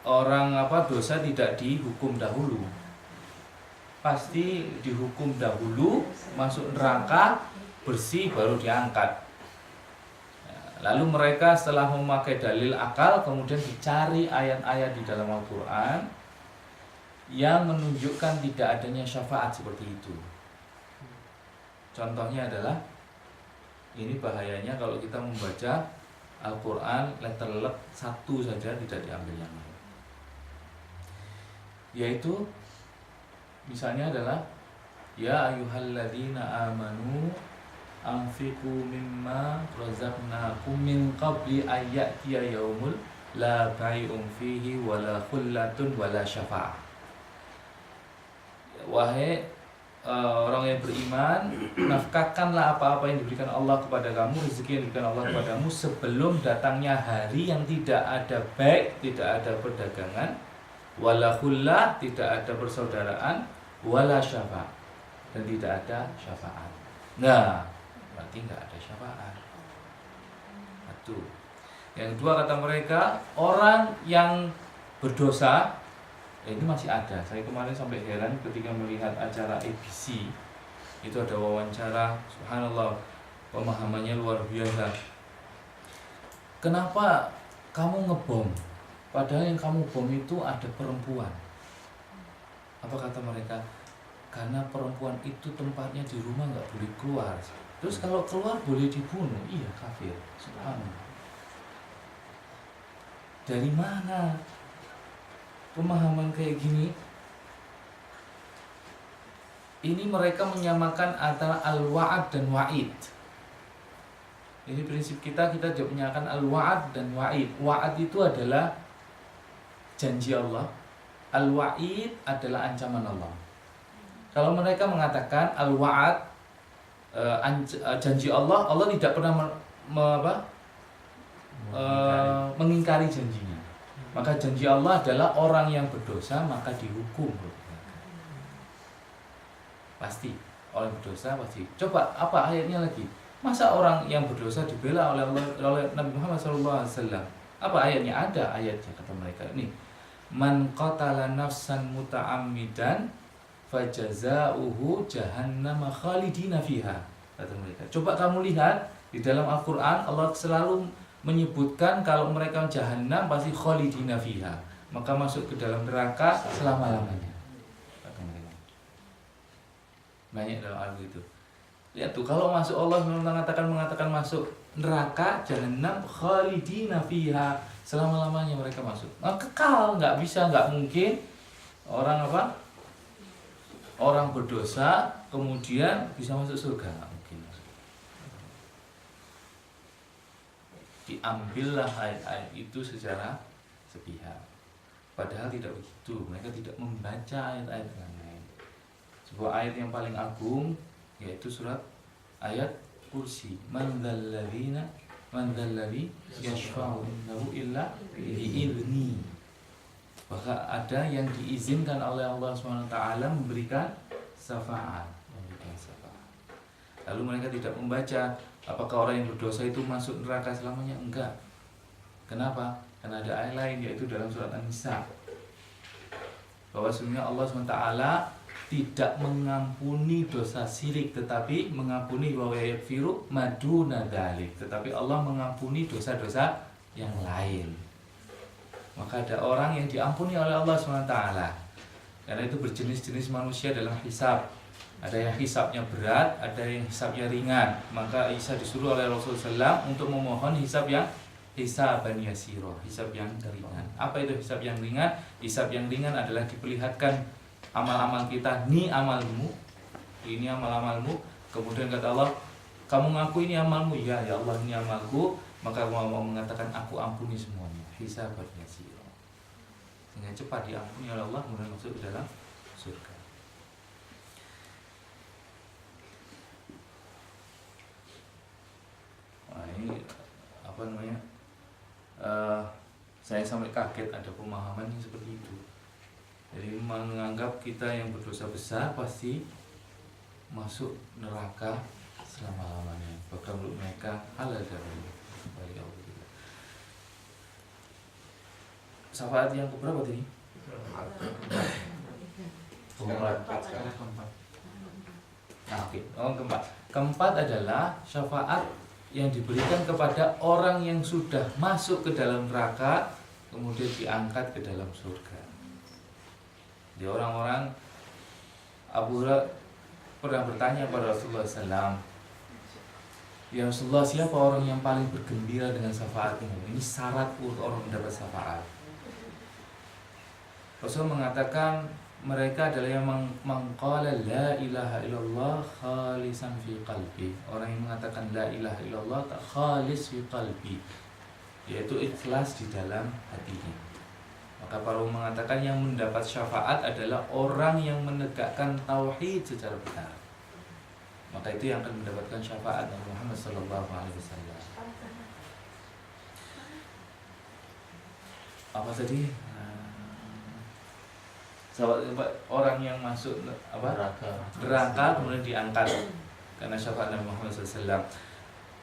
orang dosa tidak dihukum dahulu. Pasti dihukum dahulu, masuk neraka, bersih baru diangkat. Lalu mereka setelah memakai dalil akal kemudian dicari ayat-ayat di dalam Al-Quran yang menunjukkan tidak adanya syafaat seperti itu. Contohnya adalah, ini bahayanya kalau kita membaca Al-Quran letter let 1 saja tidak diambil yang lain. Yaitu misalnya adalah ya ayyuhalladzina amanu anfiqu mimma razaqnakum min qabli ayyatiya yaumul la bai'un fihi wala khullatun wala syafa'ah. Wahai orang yang beriman, nafkahkanlah apa-apa yang diberikan Allah kepada kamu, rezeki yang diberikan Allah kepadamu sebelum datangnya hari yang tidak ada baik, tidak ada perdagangan, wala khullah, tidak ada persaudaraan, wala syafa', dan tidak ada syafaat. Nah, berarti nggak ada syafaat. Satu. Yang kedua kata mereka, orang yang berdosa ini masih ada. Saya kemarin sampai heran ketika melihat acara ABC. Itu ada wawancara, subhanallah, pemahamannya luar biasa. Kenapa kamu ngebom? Padahal yang kamu bom itu ada perempuan. Apa kata mereka? Karena perempuan itu tempatnya di rumah nggak boleh keluar. Terus kalau keluar boleh dibunuh. Iya, kafir. Subhanallah. Dari mana pemahaman kayak gini? Ini mereka menyamakan antara al-wa'ad dan wa'id. Ini prinsip kita menyamakan al-wa'ad dan wa'id. Wa'ad itu adalah janji Allah, al-wa'id adalah ancaman Allah. Kalau mereka mengatakan al-wa'ad janji Allah, Allah tidak pernah mengingkari janjinya. Maka janji Allah adalah orang yang berdosa maka dihukum. Pasti orang berdosa pasti. Coba apa ayatnya lagi? Masa orang yang berdosa dibela oleh Nabi Muhammad SAW? Apa ayatnya? Ada ayatnya kata mereka ini. Man qatala nafsan muta'ammidan fajaza'uhu jahannam khalidina fiha, kata mereka. Coba kamu lihat di dalam Al-Quran, Allah selalu menyebutkan kalau mereka jahannam pasti khalidina fiha, maka masuk ke dalam neraka selama-lamanya. Banyak dalam ayat itu. Lihat tuh, kalau masuk Allah mengatakan masuk neraka jahannam khalidina fiha, selama-lamanya mereka masuk. Nah, kekal, nggak bisa, nggak mungkin orang orang berdosa kemudian bisa masuk surga, nggak mungkin. Diambillah ayat-ayat itu secara sepihak. Padahal tidak begitu, mereka tidak membaca ayat-ayat yang lain. Sebuah ayat yang paling agung yaitu surat ayat kursi. Man dzalladzi yashfa'u indahu illa bi'idzni. Maka ada yang diizinkan oleh Allah SWT memberikan syafaat. Lalu mereka tidak membaca. Apakah orang yang berdosa itu masuk neraka selamanya? Enggak. Kenapa? Karena ada ayat lain, yaitu dalam surat An-Nisa, bahwa sebenarnya Allah SWT tidak mengampuni dosa syirik, tetapi mengampuni wa yaghfiru maduna dzalik. Tetapi Allah mengampuni dosa-dosa yang lain. Maka ada orang yang diampuni oleh Allah SWT, karena itu berjenis-jenis manusia dalam hisab. Ada yang hisabnya berat, ada yang hisabnya ringan. Maka Isa disuruh oleh Rasulullah SAW untuk memohon hisab yang hisaban yasiro, hisab yang ringan. Apa itu hisab yang ringan? Hisab yang ringan adalah diperlihatkan amal-amal kita. Ini amalmu, ini amal-amalmu. Kemudian kata Allah, kamu ngaku ini amalmu? Ya Allah, ini amalku. Maka Allah mau mengatakan, aku ampuni semuanya. Hisaban yasiro, sehingga cepat diampuni oleh Allah, kemudian masuk ke dalam surga. Nah, ini apa namanya? Saya sampai kaget ada pemahaman yang seperti itu. Jadi menganggap kita yang berdosa besar pasti masuk neraka selama-lamanya. Bahkan menurut mereka halal dari Allah. Syafaat yang keberapa tadi? Keempat. Nah, oke. Keempat. Keempat adalah syafaat yang diberikan kepada orang yang sudah masuk ke dalam neraka kemudian diangkat ke dalam surga. Di orang-orang, Abu Hurairah pernah bertanya pada Rasulullah SAW, ya Rasulullah, siapa orang yang paling bergembira dengan syafaatmu? Ini syarat untuk orang mendapat syafaat. Rasul mengatakan mereka adalah yang mengqala la ilaha illallah khalisan fi qalbi. Orang yang mengatakan la ilaha illallah tak khalis fi qalbi, yaitu ikhlas di dalam hatinya. Maka para ulama mengatakan yang mendapat syafaat adalah orang yang menegakkan tauhid secara benar. Maka itu yang akan mendapatkan syafaat Nabi Muhammad SAW. Apa tadi? Orang yang masuk neraka kemudian diangkat karena syafaat Nabi Muhammad SAW.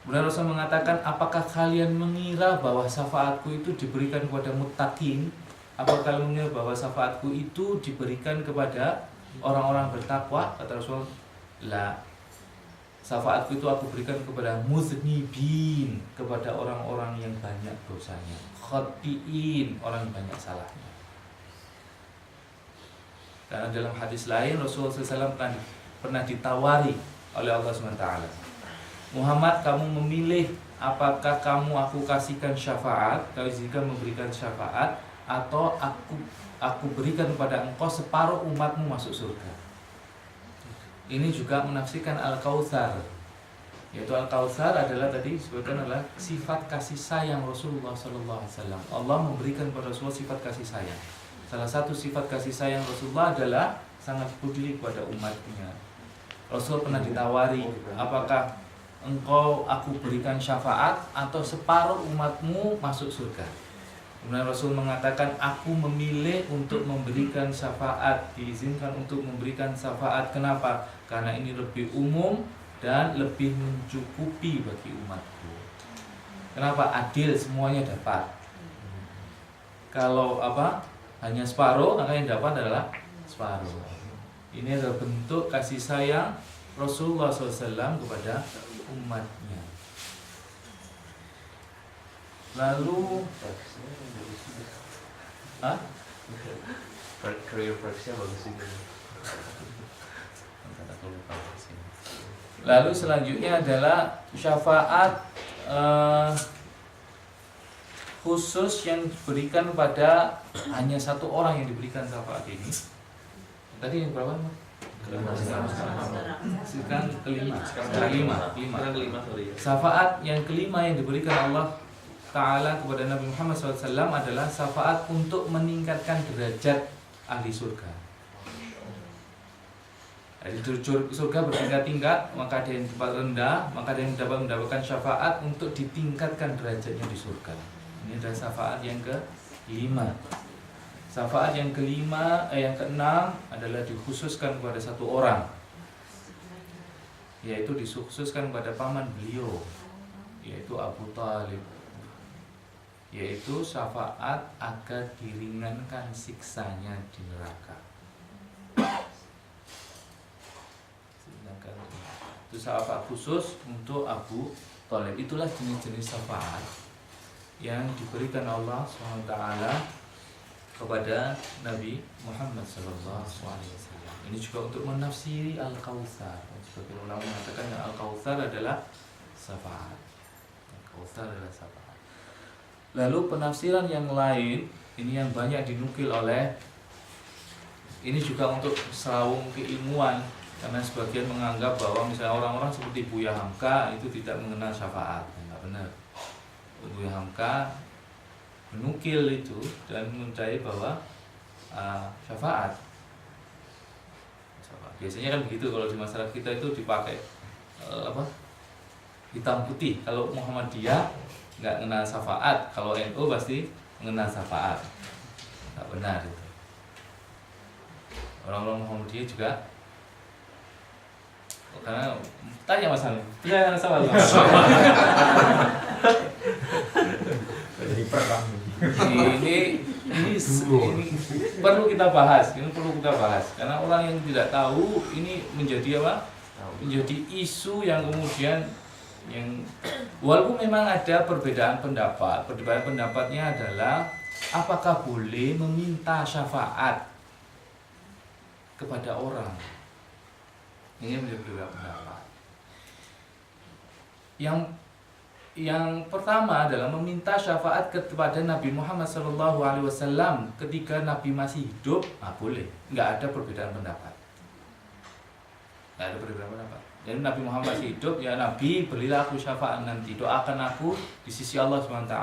Kemudian Rasul mengatakan, apakah kalian mengira bahwa syafaatku itu diberikan kepada muttaqin? Apakah kalian mengira bahwa syafaatku itu diberikan kepada orang-orang bertakwa? Kata Rasul, la. Syafaatku itu aku berikan kepada muznibin, kepada orang-orang yang banyak dosanya, khati'in, orang yang banyak salahnya. Karena dalam hadis lain Rasulullah SAW pernah ditawari oleh Allah SWT, Muhammad, kamu memilih apakah aku kasihkan syafaat, kau izinkan memberikan syafaat, atau aku berikan kepada engkau separuh umatmu masuk surga. Ini juga menafsirkan Al-Kautsar, yaitu Al-Kautsar adalah tadi disebutkan adalah sifat kasih sayang Rasulullah SAW. Allah memberikan kepada Rasulullah sifat kasih sayang. Salah satu sifat kasih sayang Rasulullah adalah sangat peduli kepada umatnya. Rasul pernah ditawari, apakah aku berikan syafaat atau separuh umatmu masuk surga? Kemudian Rasul mengatakan, aku memilih untuk memberikan syafaat, diizinkan untuk memberikan syafaat. Kenapa? Karena ini lebih umum dan lebih mencukupi bagi umatku. Kenapa? Adil, semuanya dapat. Kalau hanya separuh, maka yang dapat adalah separuh. Ini adalah bentuk kasih sayang Rasulullah SAW kepada umatnya. Lalu career praksisnya bagus juga. Lalu selanjutnya adalah syafaat khusus yang diberikan pada hanya satu orang yang diberikan syafaat ini. Tadi yang berapa? Sekarang kelima. Syafaat yang kelima yang diberikan Allah Ta'ala kepada Nabi Muhammad SAW adalah syafaat untuk meningkatkan derajat ahli surga. Jadi surga bertingkat-tingkat, maka ada yang tempat rendah, maka ada yang mendapatkan syafaat untuk ditingkatkan derajatnya di surga. Ini adalah syafaat yang kelima. Syafaat yang keenam adalah dikhususkan kepada satu orang. yaitu dikhususkan pada paman beliau, yaitu Abu Thalib, yaitu syafaat agar diringankan siksanya di neraka. Itu syafaat khusus untuk Abu Thalib. Itulah jenis-jenis syafaat yang diberikan Allah SWT kepada Nabi Muhammad SAW. Ini juga untuk menafsiri Al-Kautsar. Sebagian ulama mengatakan Al-Kautsar adalah syafaat. Al-Kautsar adalah syafaat. Lalu penafsiran yang lain, ini yang banyak dinukil oleh, ini juga untuk saung keilmuan, karena sebagian menganggap bahwa misalnya orang-orang seperti Buya Hamka itu tidak mengenal syafaat. Tidak benar. Buya Hamka menukil itu dan mencari bahwa syafaat. Biasanya kan begitu, kalau di masyarakat kita itu dipakai hitam putih. Kalau Muhammadiyah nggak mengenal syafaat, kalau NU pasti mengenal syafaat. Nggak benar itu. Orang-orang Muhammadiyah juga, karena tanya Mas Halim, tidak ada soal. Jadi perang. Ini perlu kita bahas, karena orang yang tidak tahu ini menjadi apa? Menjadi isu yang kemudian yang walaupun memang ada perbedaan pendapat. Perbedaan pendapatnya adalah apakah boleh meminta syafaat kepada orang. Ini menjadi beberapa pendapat. Yang pertama adalah meminta syafaat kepada Nabi Muhammad SAW ketika Nabi masih hidup, boleh, nggak ada perbedaan pendapat. Jadi Nabi Muhammad masih hidup, ya Nabi berilah aku syafaat nanti, doakan aku di sisi Allah SWT.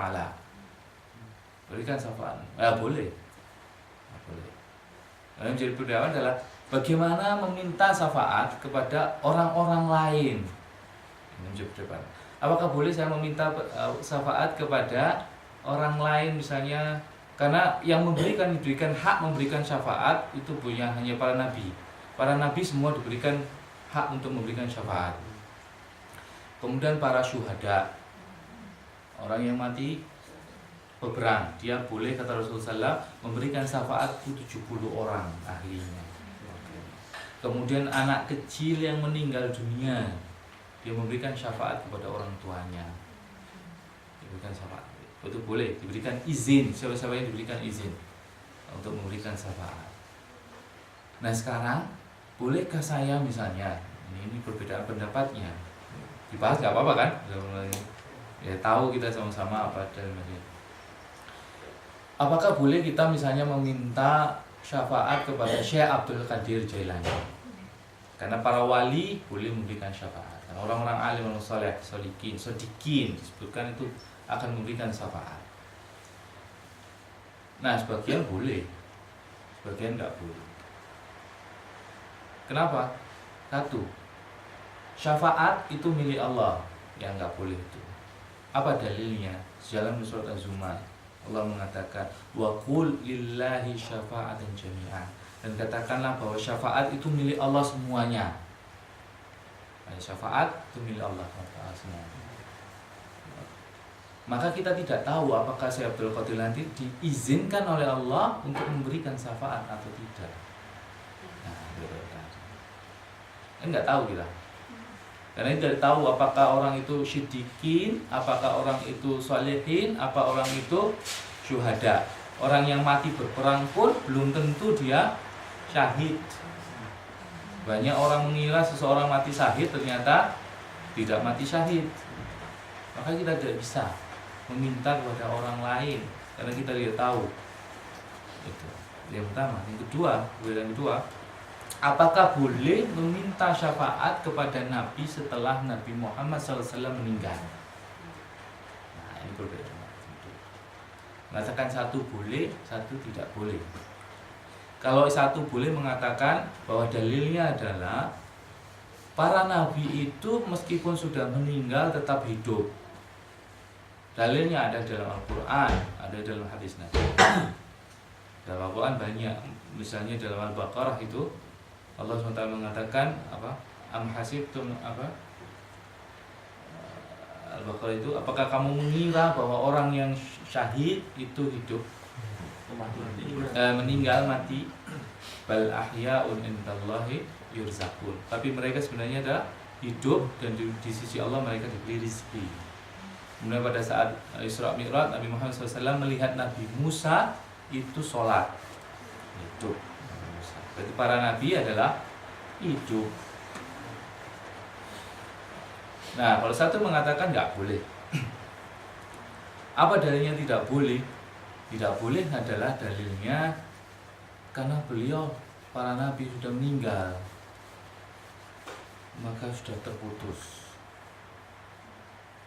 Berikan syafaat, boleh. Yang menjadi perbedaan adalah bagaimana meminta syafaat kepada orang-orang lain. Ini menjadi perbedaan. Apakah boleh saya meminta syafaat kepada orang lain misalnya, karena yang diberikan hak memberikan syafaat itu punya hanya para nabi. Para nabi semua diberikan hak untuk memberikan syafaat. Kemudian para syuhada, orang yang mati peperang, dia boleh, kata Rasulullah SAW, memberikan syafaat 70 orang ahlinya. Kemudian anak kecil yang meninggal dunia, dia memberikan syafaat kepada orang tuanya. Diberikan syafaat. Itu boleh, diberikan izin, siapa-siapa yang diberikan izin untuk memberikan syafaat. Nah sekarang, bolehkah saya misalnya, ini perbedaan pendapatnya, dibahas nggak apa-apa kan? Ya tahu kita sama-sama apa dalilnya. Apakah boleh kita misalnya meminta syafaat kepada Syekh Abdul Qadir Jailani? Karena para wali boleh memberikan syafaat. Orang-orang alim, orang soleh, sodikin disebutkan itu akan memberikan syafaat. Nah sebagian boleh, sebagian nggak boleh. Kenapa? Satu, syafaat itu milik Allah, yang nggak boleh itu. Apa dalilnya? Dalam surat Az-Zumar Allah mengatakan wa qul lillahi syafa'atan jami'an, dan katakanlah bahwa syafaat itu milik Allah semuanya. Syafaat itu milik Allah semuanya. Maka kita tidak tahu apakah Syekh Abdul Qadir nanti diizinkan oleh Allah untuk memberikan syafaat atau tidak. Enggak tahu kita. Karena tidak tahu apakah orang itu siddiqin, apakah orang itu sholihin, apa orang itu syuhada. Orang yang mati berperang pun belum tentu dia syahid. Banyak orang mengira seseorang mati syahid, ternyata tidak mati syahid. Maka kita tidak bisa meminta kepada orang lain karena kita tidak tahu. Itu yang pertama. Yang kedua, apakah boleh meminta syafaat kepada Nabi setelah Nabi Muhammad SAW meninggal? Nah, ini berbeda. Mengatakan satu boleh, satu tidak boleh. Kalau satu boleh mengatakan bahwa dalilnya adalah para nabi itu meskipun sudah meninggal tetap hidup. Dalilnya ada dalam Al-Quran, ada dalam hadis Nabi. Dalam Al-Quran banyak, misalnya dalam Al-Baqarah itu Allah SWT mengatakan apa? Am hasibtum apa? Al-Baqarah itu, apakah kamu mengira bahwa orang yang syahid itu hidup? Meninggal mati. Bal ahya'un indallahi yurzaqun. Tapi mereka sebenarnya adalah hidup dan di sisi Allah mereka diberi rezeki. Kemudian pada saat Isra Mi'raj Nabi Muhammad SAW melihat Nabi Musa itu sholat hidup. Berarti para nabi adalah hidup. Nah, kalau satu mengatakan nggak boleh. Apa dalilnya tidak boleh? Tidak boleh adalah dalilnya karena beliau, para nabi sudah meninggal, maka sudah terputus.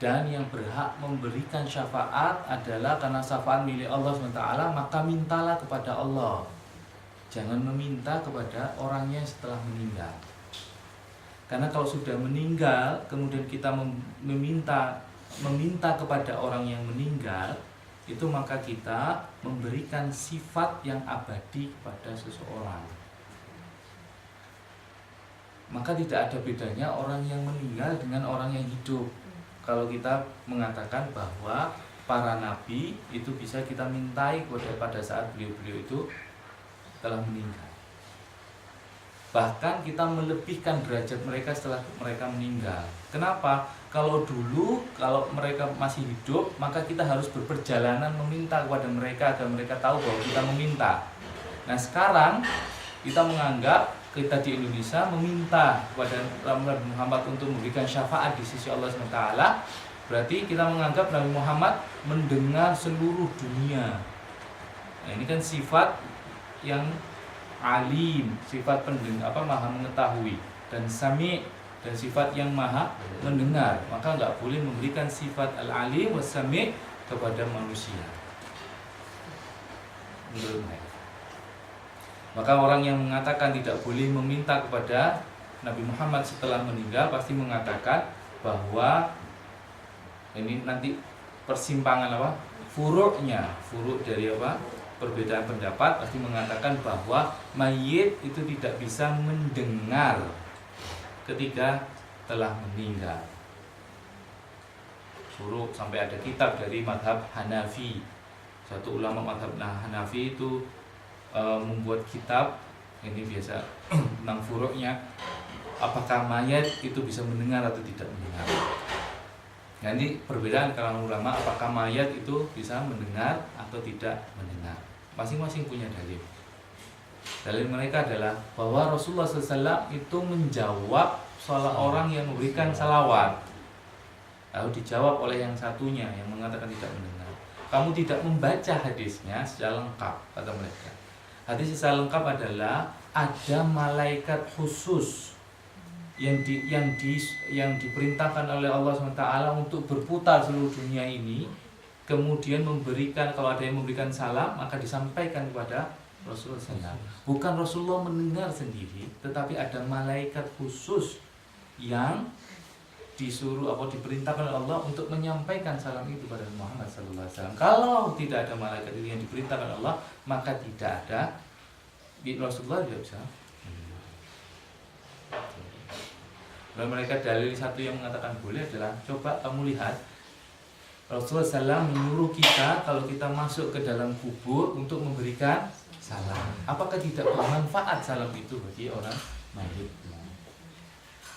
Dan yang berhak memberikan syafaat adalah karena syafaat milik Allah SWT, maka mintalah kepada Allah. Jangan meminta kepada orangnya setelah meninggal. Karena kalau sudah meninggal, kemudian kita meminta kepada orang yang meninggal, itu maka kita memberikan sifat yang abadi kepada seseorang. Maka tidak ada bedanya orang yang meninggal dengan orang yang hidup. Kalau kita mengatakan bahwa para nabi itu bisa kita mintai pada saat beliau-beliau itu telah meninggal. Bahkan kita melebihkan derajat mereka setelah mereka meninggal. Kenapa? Kalau dulu, kalau mereka masih hidup, maka kita harus berperjalanan meminta kepada mereka agar mereka tahu bahwa kita meminta. Nah sekarang kita menganggap kita di Indonesia meminta kepada Nabi Muhammad untuk memberikan syafaat di sisi Allah SWT. Berarti kita menganggap Nabi Muhammad mendengar seluruh dunia. Nah, ini kan sifat yang alim, sifat maha mengetahui, dan sami, dan sifat yang maha mendengar. Maka nggak boleh memberikan sifat al-alim wa sami kepada manusia. Menurut saya. Maka orang yang mengatakan tidak boleh meminta kepada Nabi Muhammad setelah meninggal pasti mengatakan bahwa ini nanti persimpangan apa? Furuk dari apa? Perbedaan pendapat pasti mengatakan bahwa mayit itu tidak bisa mendengar ketika telah meninggal. Furuk sampai ada kitab dari madhab Hanafi. Satu ulama madhab Hanafi itu membuat kitab ini biasa tentang furuknya, apakah mayat itu bisa mendengar atau tidak mendengar. Nah, ini perbedaan kalangan ulama apakah mayat itu bisa mendengar atau tidak mendengar. Masing-masing punya dalil. Dalil mereka adalah bahwa Rasulullah SAW itu menjawab salah orang yang memberikan salawat. Lalu dijawab oleh yang satunya yang mengatakan tidak mendengar. Kamu tidak membaca hadisnya secara lengkap, kata mereka. Hadis secara lengkap adalah ada malaikat khusus yang diperintahkan oleh Allah SWT untuk berputar seluruh dunia ini, kemudian memberikan, kalau ada yang memberikan salam maka disampaikan kepada Rasulullah SAW. Bukan Rasulullah mendengar sendiri, tetapi ada malaikat khusus yang diperintahkan oleh Allah untuk menyampaikan salam itu kepada Muhammad SAW. Kalau tidak ada malaikat itu yang diperintahkan oleh Allah, maka tidak ada Rasulullah tidak bisa. Dan mereka dalil satu yang mengatakan boleh adalah coba kamu lihat Rasulullah SAW menyuruh kita kalau kita masuk ke dalam kubur untuk memberikan salam. Apakah tidak bermanfaat salam itu bagi orang mayit?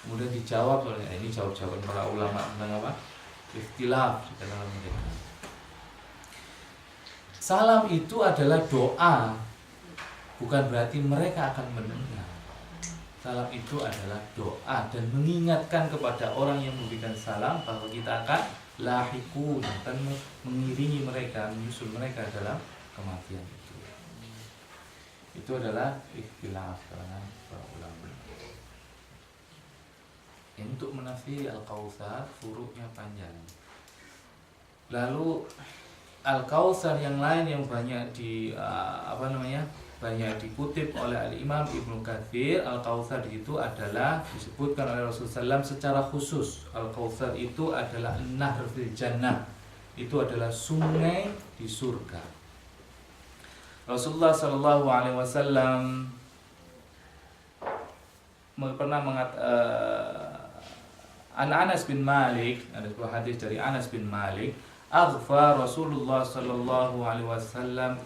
Kemudian dijawab oleh ini jawaban para ulama tentang apa? Ikhtilaf di dalam mereka. Salam itu adalah doa, bukan berarti mereka akan mendengar. Salam itu adalah doa dan mengingatkan kepada orang yang memberikan salam bahwa kita akan lahikun, akan mengiringi mereka, menyusul mereka dalam kematian itu. Itu adalah ikhtilaf kalangan para ulama. Untuk menafsiri Al-Kautsar furuknya panjang. Lalu Al-Kautsar yang lain yang banyak banyak dikutip oleh Al-Imam Ibnu Katsir, Al-Kautsar itu adalah disebutkan oleh Rasulullah SAW secara khusus. Al-Kautsar itu adalah nahr fil jannah. Itu adalah sungai di surga. Rasulullah SAW pernah An Anas bin Malik, ada sebuah hadis dari Anas bin Malik, aghfa Rasulullah sallallahu alaihi wasallam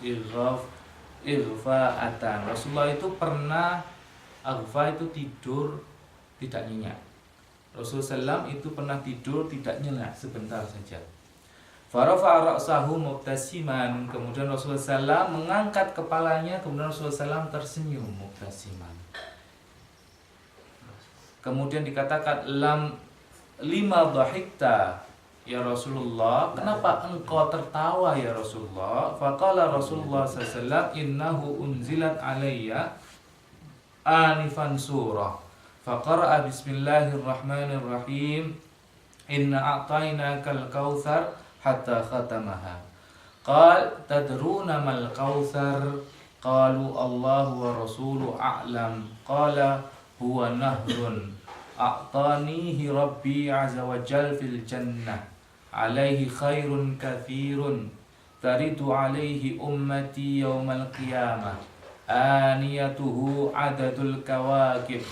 ighfa'atan. Rasulullah itu pernah aghfa itu tidur tidak nyenyak. Rasulullah SAW itu pernah tidur tidak nyenyak sebentar saja. Farafa'a ra'sahu mubtasiman. Kemudian Rasulullah SAW mengangkat kepalanya, kemudian Rasulullah SAW tersenyum mubtasiman. Kemudian dikatakan lima dhahikta ya Rasulullah, kenapa engkau tertawa ya Rasulullah? Faqala Rasulullah SAW, innahu unzilat alayya anifan surah. Faqara'a bismillahirrahmanirrahim, inna a'tainakal kautsar hatta khatamaha. Qal tadruna mal kautsar? Qalu Allahu wa rasuluhu a'lam. Qala huwa nahrun a'tanihi rabbi azza wa jal fil jannah alaihi khairun kathirun taridu alaihi ummati yawmal qiyamah aniyatuhu adadul kawakib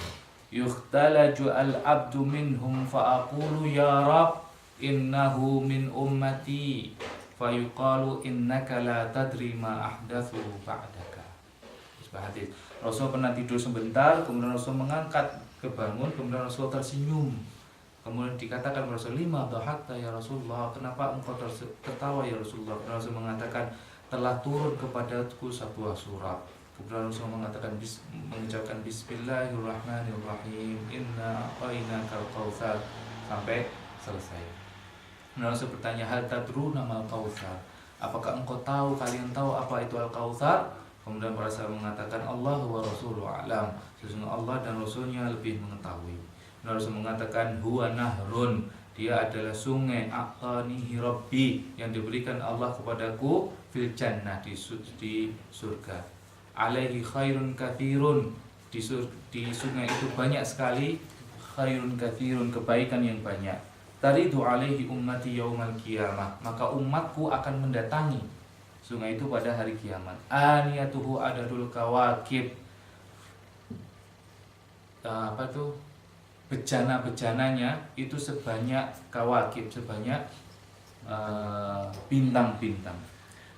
yukhtalaju al-abdu minhum fa'aqulu ya Rab innahu min ummati fayuqalu innaka la tadri ma ahdathu ba'daka. Hadis. Rasul pernah tidur sebentar, kemudian Rasul mengangkat kebangun, kemudian Rasul tersenyum. Kemudian dikatakan Rasul, lima dhahakta ya Rasulullah, kenapa engkau tertawa ya Rasulullah? Rasul mengatakan, telah turun kepadaku sebuah surat. Kemudian Rasul mengatakan, mengucapkan Bismillahirrahmanirrahim, inna a'tainakal kautsar, sampai selesai. Kemudian Rasul bertanya, hal tadruna mal kautsar? Apakah engkau tahu, kalian tahu apa itu al-kautsar? Kemudian para sahabat mengatakan, Allah wa rasuluhu a'lam, sesungguhnya Allah dan Rasulnya lebih mengetahui. Dan Rasul mengatakan, huwa nahrun, dia adalah sungai, a'tanihi rabbi, yang diberikan Allah kepadaku fil jannah, di surga. Alaihi khairun kathirun, di sungai itu banyak sekali khairun kathirun, kebaikan yang banyak. Taridu alaihi ummati yaumal qiyamah, maka umatku akan mendatangi sungai itu pada hari kiamat. Aniyatuhu adadul kawakib, apa tuh, bejana-bejananya itu sebanyak kawakib, sebanyak bintang-bintang.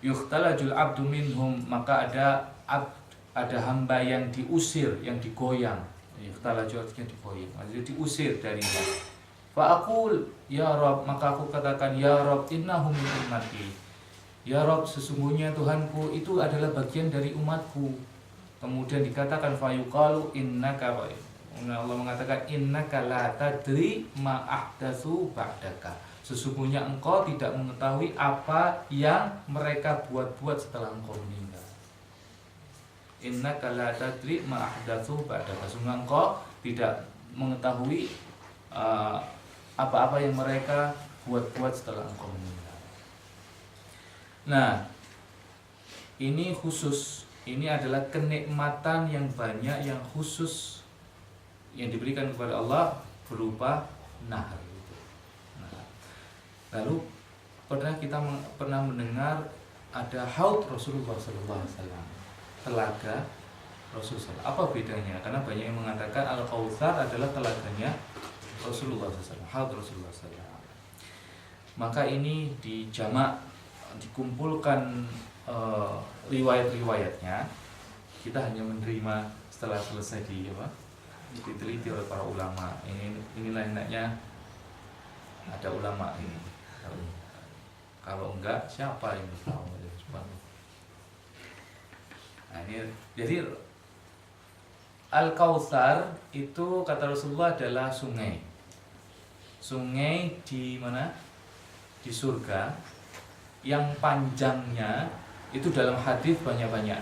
Yukhtalajul abdu minhum, maka ada hamba yang diusir, yang digoyang. Yukhtalaju artinya digoyang, maksudnya diusir darinya. Fa'aqul ya Rabb, maka aku katakan ya Rabb innahum min ummati, ya Rabb, sesungguhnya Tuhanku itu adalah bagian dari umatku. Kemudian dikatakan fayuqalu innaka, Allah mengatakan innaka la tadri ma ahdatsu ba'daka, sesungguhnya engkau tidak mengetahui apa yang mereka buat-buat setelah engkau meninggal. Innaka la tadri ma ahdatsu ba'daka, sesungguhnya engkau tidak mengetahui apa-apa yang mereka buat-buat setelah engkau meninggal. Nah, ini khusus, ini adalah kenikmatan yang banyak, yang khusus yang diberikan kepada Allah berupa nahar. Lalu kita pernah mendengar ada haud Rasulullah SAW, telaga Rasulullah. Apa bedanya? Karena banyak yang mengatakan al-kautsar adalah telaganya Rasulullah SAW, haud Rasulullah SAW. Maka ini dijamak, dikumpulkan riwayat-riwayatnya. Kita hanya menerima setelah selesai diteliti oleh para ulama. Inilah enaknya ada ulama ini. Kalau enggak, siapa yang tahu? Nah, ini jadi Al-Kautsar itu kata Rasulullah adalah sungai. Sungai di mana? Di surga, yang panjangnya itu dalam hadis banyak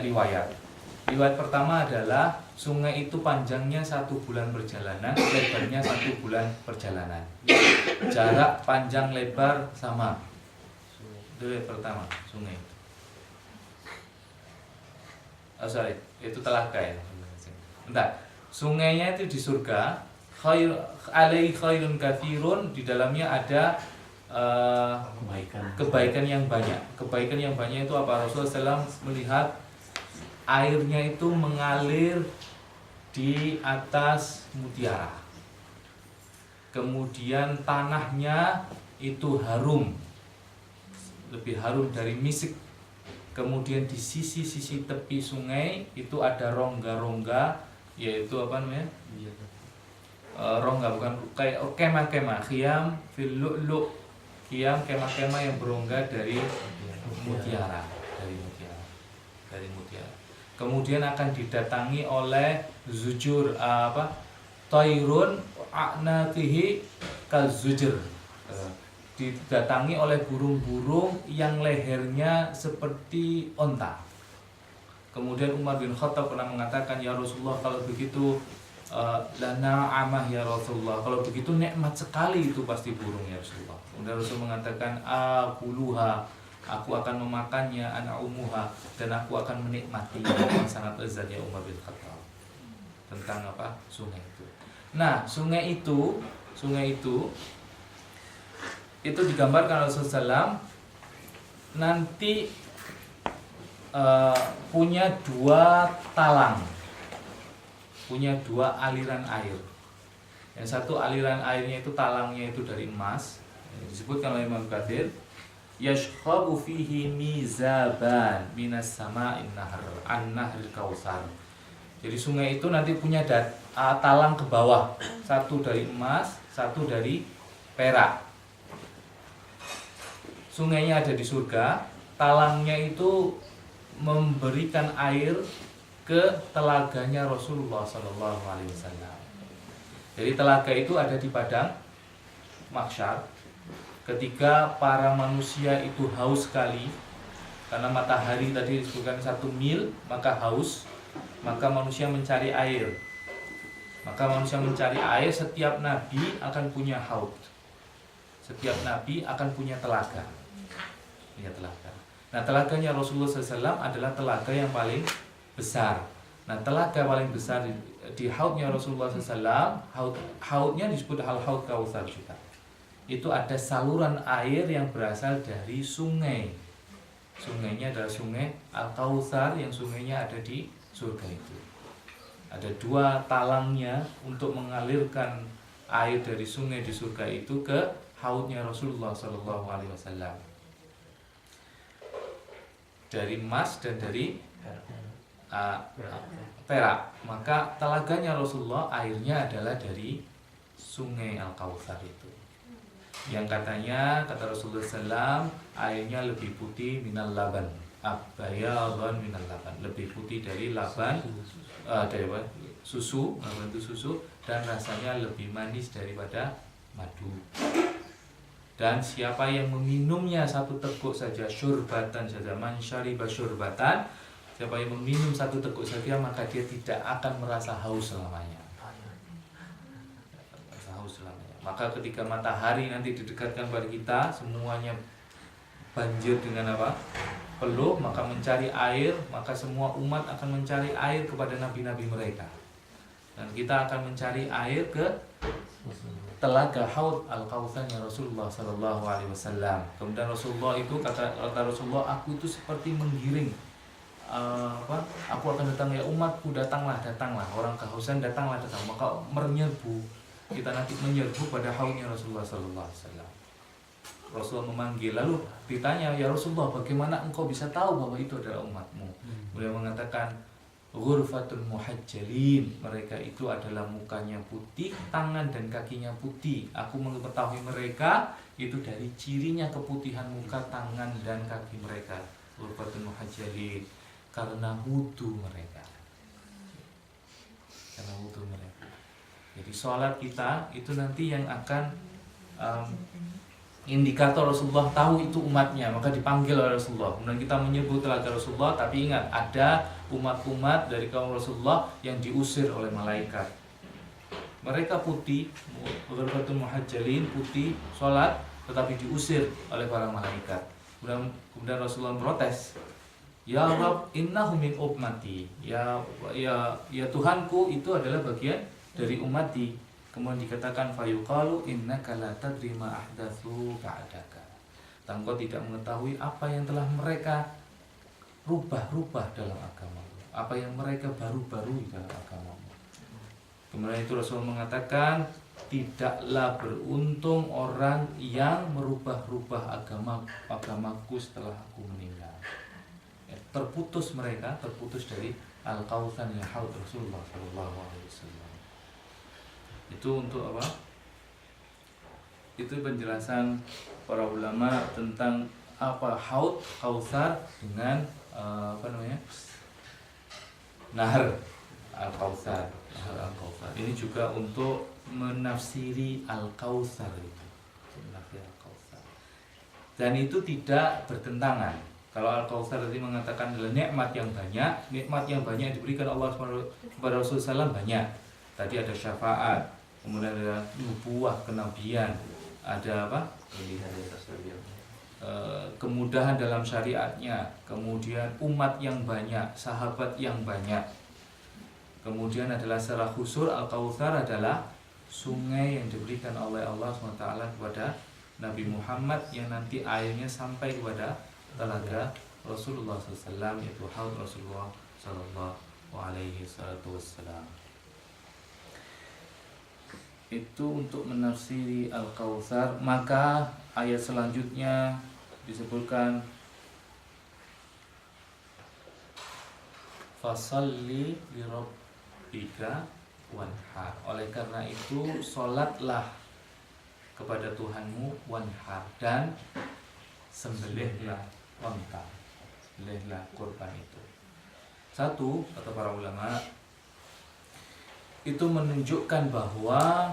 riwayat. Riwayat pertama adalah sungai itu panjangnya 1 bulan perjalanan, lebarnya 1 bulan perjalanan. Jarak panjang lebar sama. Itu riwayat pertama, sungai. Itu telaga ya. Bentar. Sungainya itu di surga, alaihi khairun kathirun, di dalamnya ada kebaikan yang banyak. Kebaikan yang banyak itu apa? Rasulullah SAW melihat airnya itu mengalir di atas mutiara. Kemudian tanahnya itu harum, lebih harum dari misik. Kemudian di sisi-sisi tepi sungai itu ada rongga-rongga, yaitu apa namanya? Rongga, bukan kayak kemah-kemah, khiyam fil lu'lu', khiyam kemah-kemah yang berongga dari mutiara, dari mutiara. Kemudian akan didatangi oleh zujur tairun a'natihi kazujur. Didatangi oleh burung-burung yang lehernya seperti onta. Kemudian Umar bin Khattab pernah mengatakan, ya Rasulullah, kalau begitu lana amah ya Rasulullah, kalau begitu nikmat sekali itu pasti burung ya Rasulullah. Kemudian Rasul mengatakan, akuluha, aku akan memakannya, ana umuha, dan aku akan menikmati. Yang sangat lezat ya Umar bin Khattab. Tentang apa? Sungai itu. Nah, sungai itu digambarkan Rasulullah SAW nanti punya 2 talang, punya 2 aliran air. Yang satu aliran airnya itu talangnya itu dari emas, disebutkan oleh Imam Katsir, yashkhabu fihi mizaban minas sama'in nahr an-nahril kautsar. Jadi sungai itu nanti punya talang ke bawah, satu dari emas, satu dari perak. Sungainya ada di surga, talangnya itu memberikan air ke telaganya Rasulullah SAW. Jadi telaga itu ada di padang mahsyar. Ketika para manusia itu haus sekali, karena matahari tadi disebutkan 1 mil, maka haus, maka manusia mencari air. Setiap nabi akan punya haud. Setiap nabi akan punya telaga. Nah, telaganya Rasulullah SAW adalah telaga yang paling besar. Nah, telaga paling besar di haudnya Rasulullah SAW, haudnya disebut al-haud kautsar juga. Itu ada saluran air yang berasal dari sungai. Sungainya adalah sungai Al-Kautsar yang sungainya ada di surga itu. Ada 2 talangnya untuk mengalirkan air dari sungai di surga itu ke haudnya Rasulullah SAW. Dari emas dan dari perak. Maka telaganya Rasulullah airnya adalah dari sungai Al-Kautsar itu, yang katanya, kata Rasulullah SAW, airnya lebih putih minal laban, bayadhan minal laban, lebih putih dari laban, dari susu, laban itu susu, dan rasanya lebih manis daripada madu. Dan siapa yang meminumnya 1 teguk saja, syurbatan saja, man syariba syurbatan, siapa yang meminum 1 teguk saja, maka dia tidak akan merasa haus selamanya. Maka ketika matahari nanti didekatkan pada kita, semuanya banjir dengan apa? Peluh, maka mencari air, maka semua umat akan mencari air kepada nabi-nabi mereka. Dan kita akan mencari air ke telaga haud Al-Kautsarnya Rasulullah SAW. Kemudian Rasulullah itu kata Rasulullah, aku itu seperti menggiring aku akan datang ya umatku, datanglah, orang kehausan datanglah, maka menyerbu, kita nanti menyerbu pada haudnya Rasulullah SAW. Rasulullah memanggil, lalu ditanya, ya Rasulullah, bagaimana engkau bisa tahu bahwa itu adalah umatmu? Beliau mengatakan, ghurfatul muhajjalin, mereka itu adalah mukanya putih, tangan dan kakinya putih. Aku mengetahui mereka itu dari cirinya keputihan muka, tangan dan kaki mereka. Ghurfatul muhajjalin, karena wudu mereka. Jadi sholat kita itu nanti yang akan indikator Rasulullah tahu itu umatnya, maka dipanggil oleh Rasulullah. Kemudian kita menyebut telaga Rasulullah, tapi ingat ada umat-umat dari kaum Rasulullah yang diusir oleh malaikat. Mereka putih, ghurfatul muhajjalin, putih, sholat, tetapi diusir oleh para malaikat. Kemudian Rasulullah protes, ya Rabb, innahu min ummati, ya Tuhanku, itu adalah bagian dari ummati. Kemudian dikatakan fayuqalu innaka la tadri ma ahdatsu ba'daka. Engkau tidak mengetahui apa yang telah mereka rubah dalam agamamu, apa yang mereka baru-barui dalam agamamu. Kemudian itu Rasul mengatakan, tidaklah beruntung orang yang merubah-rubah agamaku setelah aku meninggal. Ya, terputus dari Al-Kautsar yang haud Rasulullah SAW. Itu untuk apa? Itu penjelasan para ulama tentang apa haud Kautsar dengan Nahar Al-Kautsar. Ini juga untuk menafsiri Al-Kautsar itu. Dan itu tidak bertentangan. Kalau Al-Kautsar tadi mengatakan adalah nikmat yang banyak diberikan Allah kepada Rasulullah SAW banyak. Tadi ada syafaat, kemudian ada nubuwah, kenabian, ada apa? Kemudahan dalam syariatnya, kemudian umat yang banyak, sahabat yang banyak. Kemudian adalah secara khusus Al-Kautsar adalah sungai yang diberikan oleh Allah SWT kepada Nabi Muhammad yang nanti airnya sampai kepada telaga Rasulullah SAW, yaitu haud Rasulullah SAW. Itu untuk menafsiri Al-Kautsar. Maka ayat selanjutnya disebutkan fasalli lirabbika wanhar. Oleh karena itu sholatlah kepada Tuhanmu wanhar, dan sembelihlah onta, sembelihlah kurban itu. Satu, kata para ulama, itu menunjukkan bahwa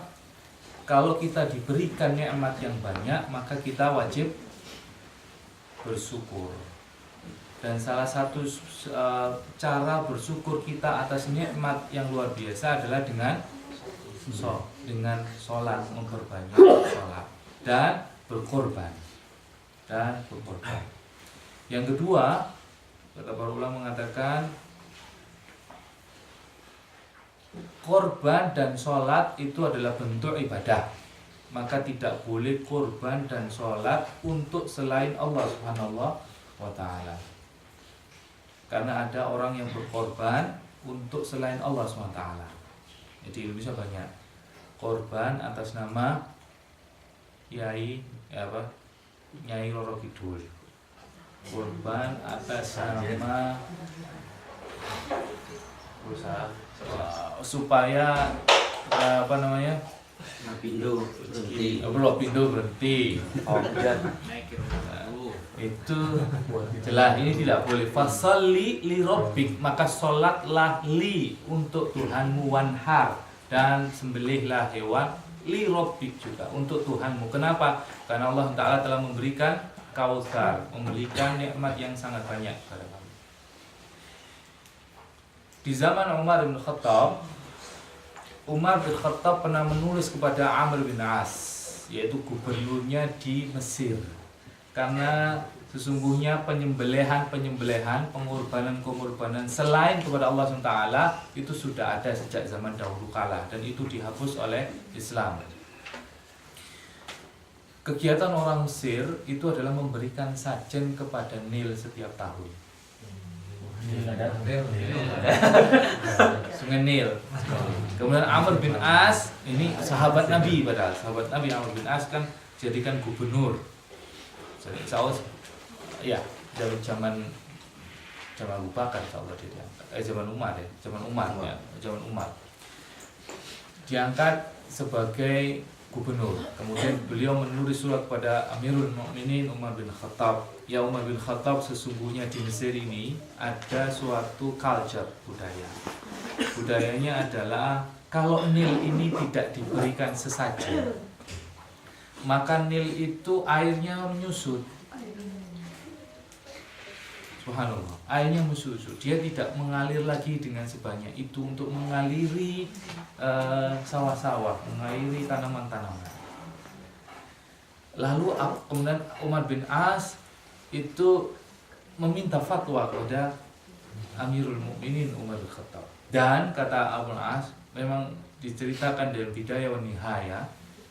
kalau kita diberikan nikmat yang banyak, maka kita wajib bersyukur. Dan salah satu cara bersyukur kita atas nikmat yang luar biasa adalah dengan sholat, memperbanyak sholat dan berkorban. Yang kedua, kata para ulama mengatakan korban dan sholat itu adalah bentuk ibadah. Maka tidak boleh korban dan sholat untuk selain Allah Subhanahu wa Ta'ala. Karena ada orang yang berkorban untuk selain Allah SWT. Jadi di Indonesia banyak korban atas nama Nyai Roro Kidul, korban atas nama supaya Pindo berhenti. Itu jelas ini tidak boleh. Fasalli li rabbik, maka sholatlah li untuk Tuhanmu, wanhar, dan sembelihlah hewan li rabbik juga untuk Tuhanmu. Kenapa? Karena Allah Ta'ala telah memberikan Kautsar, memberikan nikmat yang sangat banyak kepada kamu. Di zaman Umar bin Khattab pernah menulis kepada Amr bin As, yaitu gubernurnya di Mesir. Karena sesungguhnya penyembelihan, pengorbanan selain kepada Allah SWT itu sudah ada sejak zaman dahulu kala, dan itu dihapus oleh Islam. Kegiatan orang Mesir itu adalah memberikan sajen kepada Nil setiap tahun. Sungai Nil. Kemudian Amr bin As, ini sahabat Nabi, padahal sahabat Nabi. Amr bin As kan jadikan gubernur. Ya, zaman Abu Bakar insyaallah dia diangkat. Zaman Umar. Diangkat sebagai gubernur. Kemudian beliau menulis surat kepada Amirul Mukminin Umar bin Khattab. Ya Umar bin Khattab, sesungguhnya di Mesir ini ada suatu culture, budaya. Budayanya adalah kalau Nil ini tidak diberikan sesajen, maka Nil itu airnya menyusut. Subhanallah, airnya menyusut. Dia tidak mengalir lagi dengan sebanyak itu untuk mengaliri sawah-sawah, mengaliri tanaman-tanaman. Lalu kemudian Umar bin As itu meminta fatwa kepada Amirul Mukminin Umar bin Khattab. Dan kata Abu As, memang diceritakan dalam Bidayah wa Nihayah,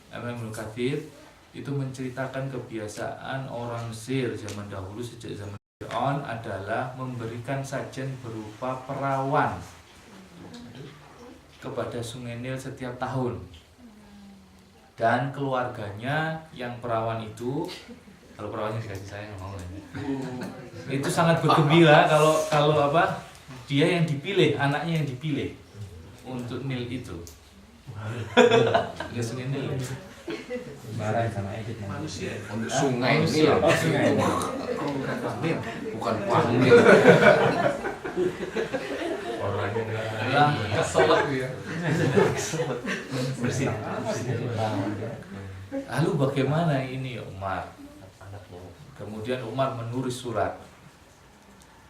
Ibnu Katsir itu menceritakan kebiasaan orang Mesir zaman dahulu sejak zaman Fir'aun adalah memberikan sajen berupa perawan kepada Sungai Nil setiap tahun. Dan keluarganya yang perawan itu, kalau perawannya dikasih saya nggak mau ya. Itu sangat bergembira kalau apa, dia yang dipilih, anaknya yang dipilih untuk Nil itu. Nggak Sungai Nil. Marah sama Edit Manusia. Untuk sungai ini Oh, sungai. bukan Panil. Orangnya Lah, keselak ya. bersih. lalu bagaimana ini Umar? Kemudian Umar menulis surat.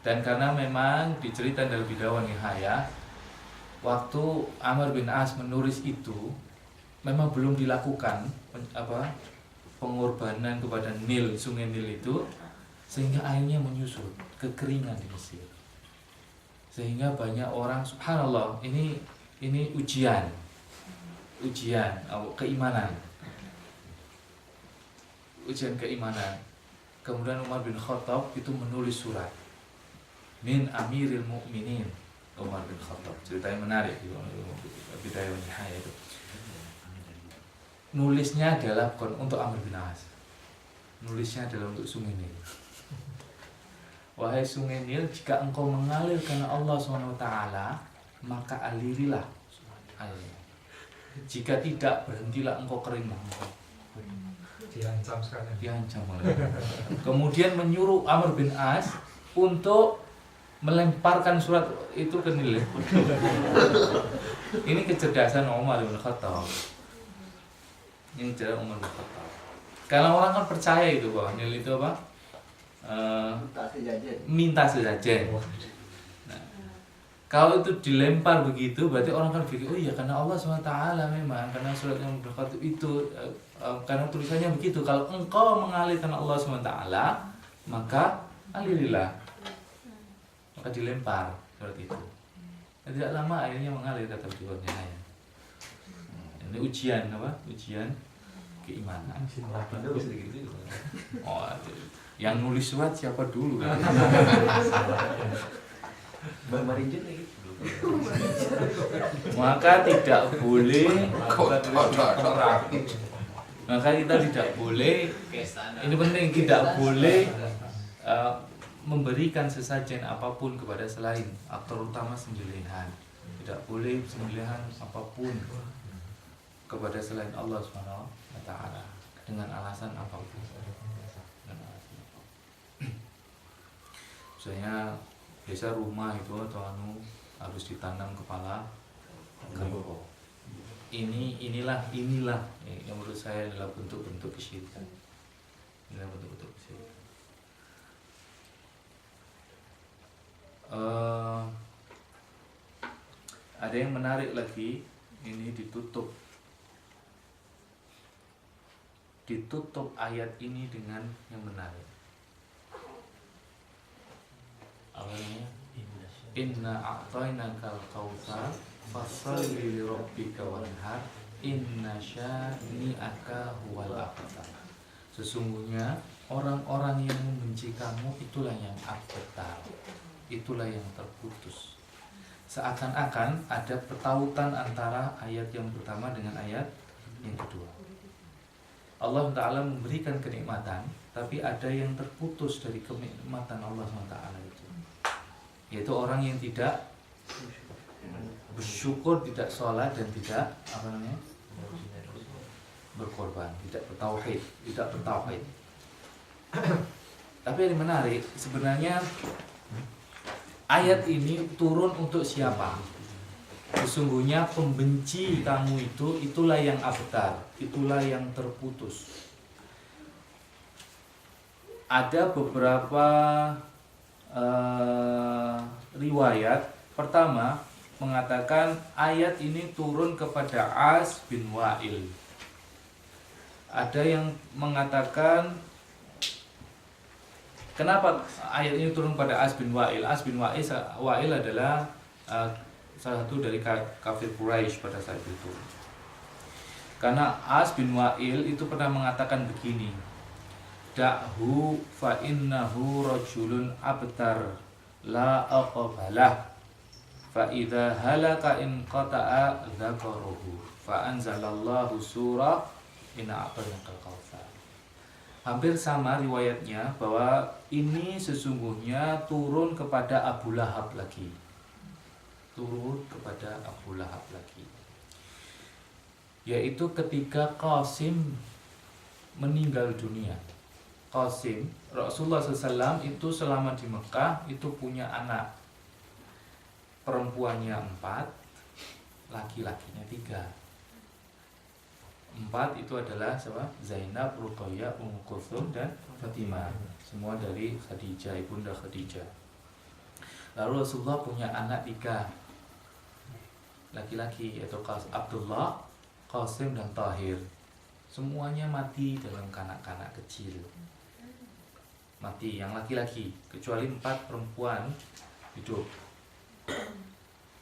Dan karena memang diceritakan dalam Bidayah wan Nihayah, waktu Amr bin As menulis itu memang belum dilakukan pengorbanan kepada Nil, Sungai Nil itu, sehingga airnya menyusut, kekeringan di Mesir. Sehingga banyak orang, subhanallah, ini ujian keimanan. Ujian keimanan. Kemudian Umar bin Khattab itu menulis surat min Amiril Mukminin Umar bin Khattab. Ceritanya menarik di Bidayah wan Nihayah itu. Nulisnya adalah bukan untuk Amr bin As. Nulisnya adalah untuk Sungai Nil. Wahai Sungai Nil, jika engkau mengalir karena Allah SWT, maka alirilah airnya. Jika tidak, berhentilah engkau kering. Diancam sekali. Diancam oleh. Kemudian menyuruh Amr bin As untuk melemparkan surat itu ke Nil. Ini kecerdasan Umar bin Khattab. Ini cara Umar bin Khattab. Karena orang kan percaya itu bahwa Nil itu apa? Minta sesajen. Nah, kalau itu dilempar begitu, berarti orang kan pikir, oh iya karena Allah SWT memang, karena surat yang berkata itu, karena tulisannya begitu. Kalau engkau mengalir karena Allah SWT, maka alirilah, maka dilempar surat itu. Dan tidak lama akhirnya mengalir, kata beliaunya. Ini ujian apa? Ujian keimanan. Oh, yang nulis surat siapa dulu kan? Maka tidak boleh. Maka kita tidak boleh. Ini penting, tidak boleh memberikan sesajen apapun kepada selain, terutama sembelihan. Tidak boleh sembelihan apapun kepada selain Allah SWT dengan alasan apapun. Misalnya biasa rumah itu atau harus ditanam kepala kerbau. Inilah yang menurut saya adalah bentuk-bentuk kesyirikan. Inilah bentuk-bentuk kesyirikan. Ada yang menarik lagi, ini ditutup ayat ini dengan yang menarik. Awalnya inna a'tainakal kautsar fasholli li rabbika wanhar inna syani'aka huwal abtar. Sesungguhnya orang-orang yang membenci kamu itulah yang abtar, itulah yang terputus. Seakan-akan ada pertautan antara ayat yang pertama dengan ayat yang kedua. Allah Ta'ala memberikan kenikmatan, tapi ada yang terputus dari kenikmatan Allah Ta'ala itu, yaitu orang yang tidak bersyukur, tidak sholat, dan tidak berkorban, tidak bertauhid. Tapi yang menarik, sebenarnya ayat ini turun untuk siapa? Sesungguhnya pembenci kamu itulah yang abtar, itulah yang terputus. Ada beberapa riwayat. Pertama mengatakan ayat ini turun kepada As bin Wa'il. Ada yang mengatakan kenapa ayat ini turun pada As bin Wa'il. As bin Wa'il adalah salah satu dari kafir Quraisy pada saat itu. Karena As bin Wa'il itu pernah mengatakan begini, da'hu fa innahu rajulun abtar la aqbalah fa idza halaka in qata'a dzakaruhu fa anzalallahu surah inna a'tainakal kautsar. Hampir sama riwayatnya bahwa ini sesungguhnya turun kepada Abu Lahab lagi. Turun kepada Abu Lahab lagi. Yaitu ketika Qasim meninggal dunia. Qasim, Rasulullah SAW itu selama di Mekah itu punya anak. Perempuannya 4, laki-lakinya 3. 4 itu adalah siapa? Zainab, Ruqayyah, Ummu Kulthum dan Fatimah. Semua dari Khadijah, ibunda Khadijah. Lalu Rasulullah punya anak 3 laki-laki, yaitu Abdullah, Qasim dan Tahir. Semuanya mati dalam kanak-kanak kecil. Mati yang laki-laki, kecuali 4 perempuan hidup.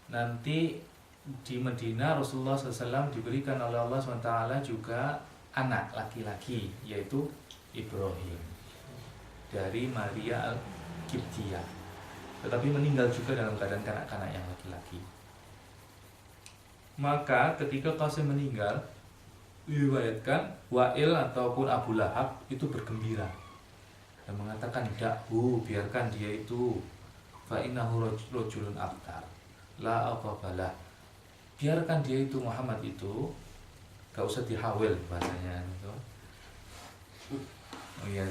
Nanti di Madinah Rasulullah SAW diberikan oleh Allah SWT juga anak laki-laki, yaitu Ibrahim dari Maria Al-Qibtiyah, tetapi meninggal juga dalam keadaan kanak-kanak yang laki-laki. Maka ketika Qasim meninggal, diriwayatkan Wa'il ataupun Abu Lahab itu bergembira dan mengatakan, dakhu, biarkan dia itu, fa innahu rajulun abtar la ababalah, biarkan dia itu, Muhammad itu gak usah dihawil bahasanya itu. Oh iya,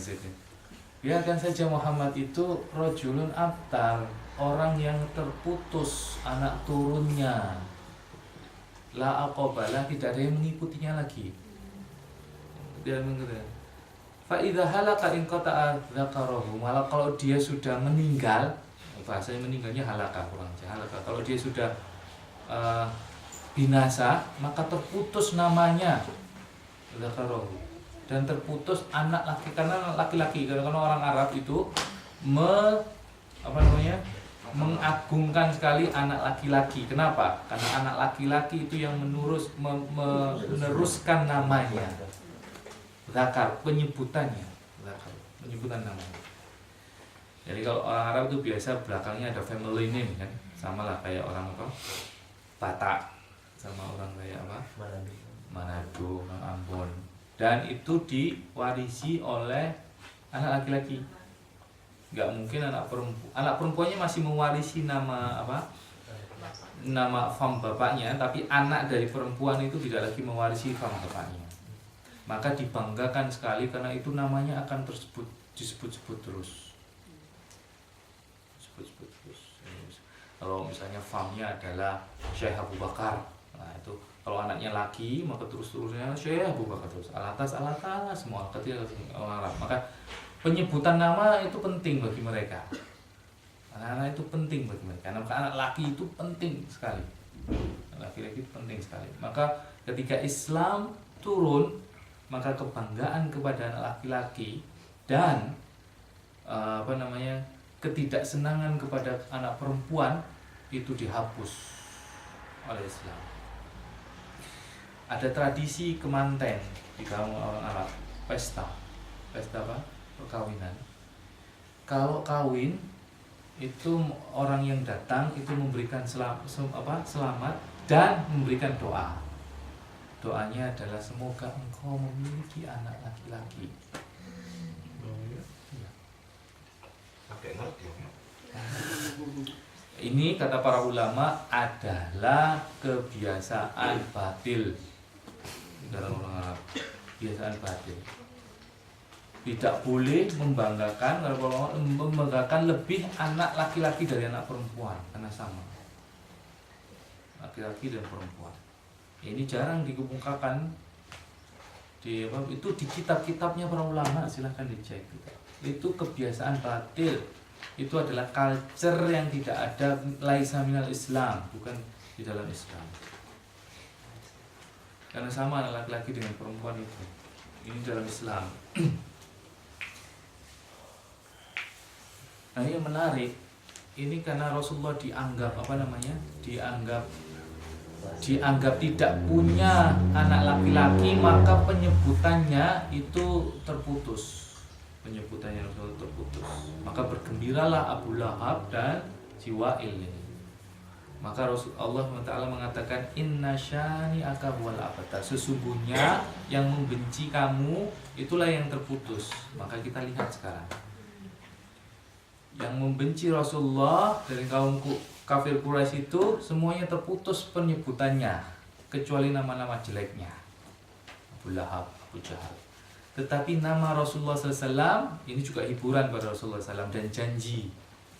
biarkan saja Muhammad itu rajulun abtar, orang yang terputus anak turunnya, la aqabalah, tidak ada yang mengikutinya lagi. Dia mengatakan fa idza halaka in qata'a dzakarahu, malah kalau dia sudah meninggal, bahasanya meninggalnya halaka, kurang halaka, kalau dia sudah binasa maka terputus namanya dzakarahu, dan terputus anak laki, karena laki-laki, karena orang Arab itu mengagungkan sekali anak laki-laki. Kenapa? Karena anak laki-laki itu yang meneruskan namanya. Zakar, penyebutannya. Zakar, penyebutan namanya. Jadi kalau orang Arab itu biasa belakangnya ada family name kan, sama lah kayak orang apa? Batak, sama orang kayak apa? Manado, orang Ambon. Dan itu diwarisi oleh anak laki-laki. Nggak mungkin anak perempuannya masih mewarisi nama apa? Nama fam bapaknya, tapi anak dari perempuan itu tidak lagi mewarisi fam bapaknya. Maka dibanggakan sekali karena itu namanya akan disebut-sebut terus. Disebut-sebut terus. Kalau misalnya famnya adalah Syekh Abu Bakar, nah itu kalau anaknya laki maka terus-terusnya Syekh Abu Bakar terus. Alatas semua kecil orang Arab. Maka penyebutan nama itu penting bagi mereka. Anak-anak itu penting bagi mereka. Anak laki itu penting sekali. Laki-laki itu penting sekali. Maka ketika Islam turun, maka kebanggaan kepada anak laki-laki dan ketidaksenangan kepada anak perempuan itu dihapus oleh Islam. Ada tradisi kemanten di kaum orang Arab, pesta apa? Perkawinan. Kalau kawin itu orang yang datang itu memberikan selamat dan memberikan doa. Doanya adalah semoga engkau memiliki anak laki-laki. Ini kata para ulama adalah kebiasaan batil dalam orang Arab. Kebiasaan batil. Tidak boleh membanggakan lebih anak laki-laki dari anak perempuan, karena sama. Laki-laki dan perempuan. Ini jarang dikemukakan itu di kitab-kitabnya para ulama, silahkan dicek. Itu kebiasaan batil. Itu adalah culture yang tidak ada, laisa minal Islam, bukan di dalam Islam. Karena sama anak laki-laki dengan perempuan itu. Ini dalam Islam. Nah, ini menarik. Ini karena Rasulullah dianggap dianggap tidak punya anak laki-laki, maka penyebutannya itu terputus. Penyebutannya terputus. Maka bergembiralah Abu Lahab dan si Wa'il ini. Maka Allah SWT mengatakan inna syani'aka huwal abtar. Sesungguhnya yang membenci kamu itulah yang terputus. Maka kita lihat sekarang. Yang membenci Rasulullah dari kaum kafir Quraisy itu semuanya terputus penyebutannya kecuali nama-nama jeleknya. Abu Lahab, Abu Jahal. Tetapi nama Rasulullah SAW ini juga hiburan pada Rasulullah SAW dan janji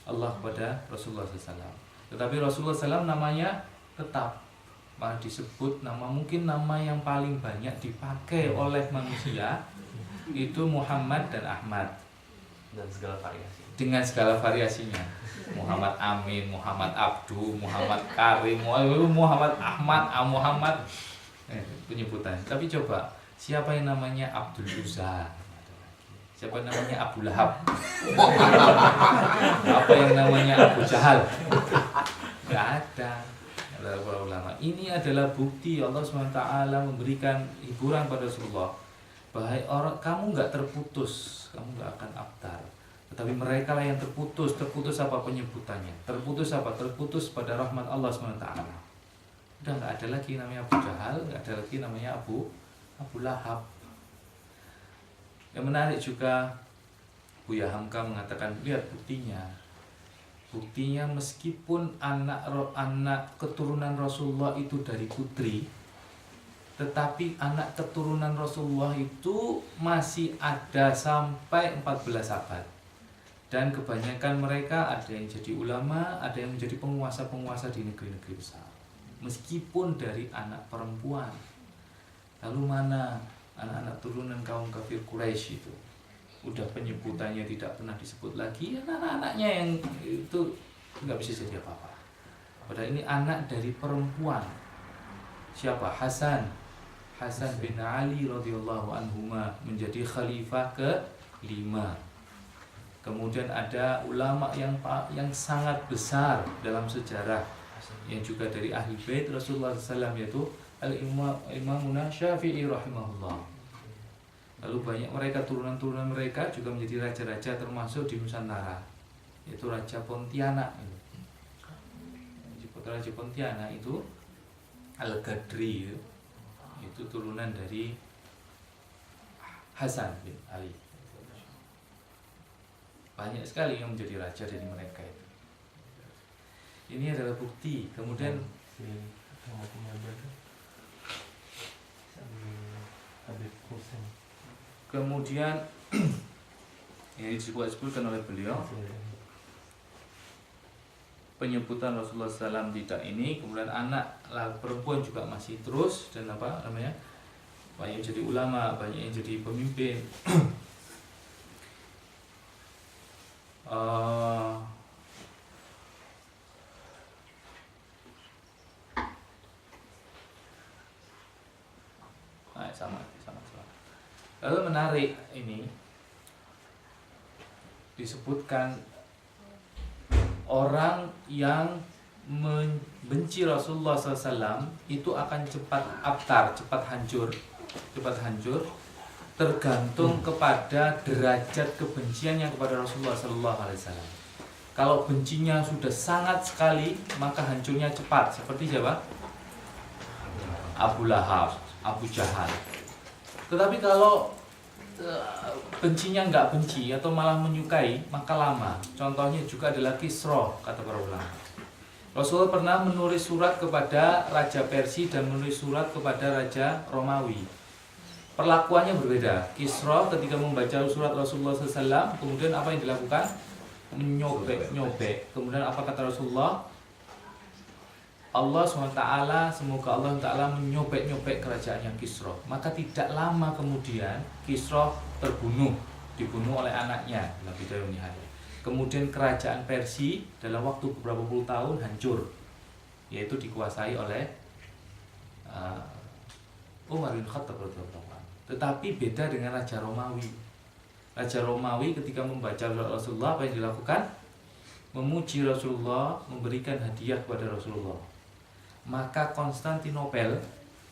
Allah kepada Rasulullah SAW. Tetapi Rasulullah SAW namanya tetap malah disebut mungkin nama yang paling banyak dipakai oleh manusia itu Muhammad dan Ahmad dengan segala variasinya. Muhammad Amin, Muhammad Abdu, Muhammad Karim, Muhammad Ahmad, Muhammad penyebutan. Tapi coba siapa yang namanya Abdul Uzza? Siapa yang namanya Abu Lahab? Apa yang namanya Abu Jahal? Gak ada. Para ulama. Ini adalah bukti Allah SWT memberikan hiburan pada Rasulullah. Bahwa orang kamu gak terputus, kamu gak akan abtar. Tetapi mereka lah yang terputus. Terputus apa penyebutannya? Terputus apa? Terputus pada rahmat Allah SWT. Udah gak ada lagi namanya Abu Jahal, gak ada lagi namanya Abu Lahab. Yang menarik juga Buya Hamka mengatakan, lihat buktinya. Buktinya meskipun anak keturunan Rasulullah itu dari putri, tetapi anak keturunan Rasulullah itu masih ada sampai 14 abad. Dan kebanyakan mereka ada yang jadi ulama, ada yang menjadi penguasa-penguasa di negeri-negeri besar. Meskipun dari anak perempuan. Lalu mana anak-anak turunan kaum kafir Quraisy itu? Udah penyebutannya tidak pernah disebut lagi, anak-anaknya yang itu nggak bisa jadi apa-apa. Padahal ini anak dari perempuan. Siapa? Hasan bin Ali radhiyallahu anhuma menjadi khalifah ke-5. Kemudian ada ulama yang sangat besar dalam sejarah yang juga dari ahli bait Rasulullah SAW, yaitu Al-Imamuna Syafi'i rahimahullah. Lalu banyak mereka, turunan-turunan mereka juga menjadi raja-raja termasuk di Nusantara, yaitu Raja Pontianak. Raja Pontianak itu Al-Gadri, itu turunan dari Hasan bin Ali. Banyak sekali yang menjadi raja dari mereka itu. Ini adalah bukti. Kemudian yang disebutkan oleh beliau penyebutan Rasulullah SAW tidak ini, kemudian anak perempuan juga masih terus, dan banyak yang jadi ulama, banyak yang jadi pemimpin. Sama. Lalu menarik ini disebutkan orang yang membenci Rasulullah SAW itu akan cepat abtar, cepat hancur, tergantung kepada derajat kebenciannya kepada Rasulullah SAW. Kalau bencinya sudah sangat sekali, maka hancurnya cepat. Seperti siapa? Abu Lahab, Abu Jahal. Tetapi kalau bencinya nggak benci atau malah menyukai, maka lama. Contohnya juga adalah Kisra, kata para ulama. Rasulullah pernah menulis surat kepada Raja Persia dan menulis surat kepada Raja Romawi. Perlakuannya berbeda. Kisra ketika membaca surat Rasulullah SAW, kemudian apa yang dilakukan? Menyobek. Kemudian apa kata Rasulullah? Allah SWT, semoga Allah Ta'ala menyobek-nyobek kerajaannya Kisra. Maka tidak lama kemudian Kisra dibunuh oleh anaknya dalam Bidayah wa Nihayah. Kemudian kerajaan Persia dalam waktu beberapa puluh tahun hancur, yaitu dikuasai oleh Umar bin Khattab radhiyallahu anhu. Tetapi beda dengan Raja Romawi. Raja Romawi ketika membaca Rasulullah, apa yang dilakukan? Memuji Rasulullah, memberikan hadiah kepada Rasulullah. Maka Konstantinopel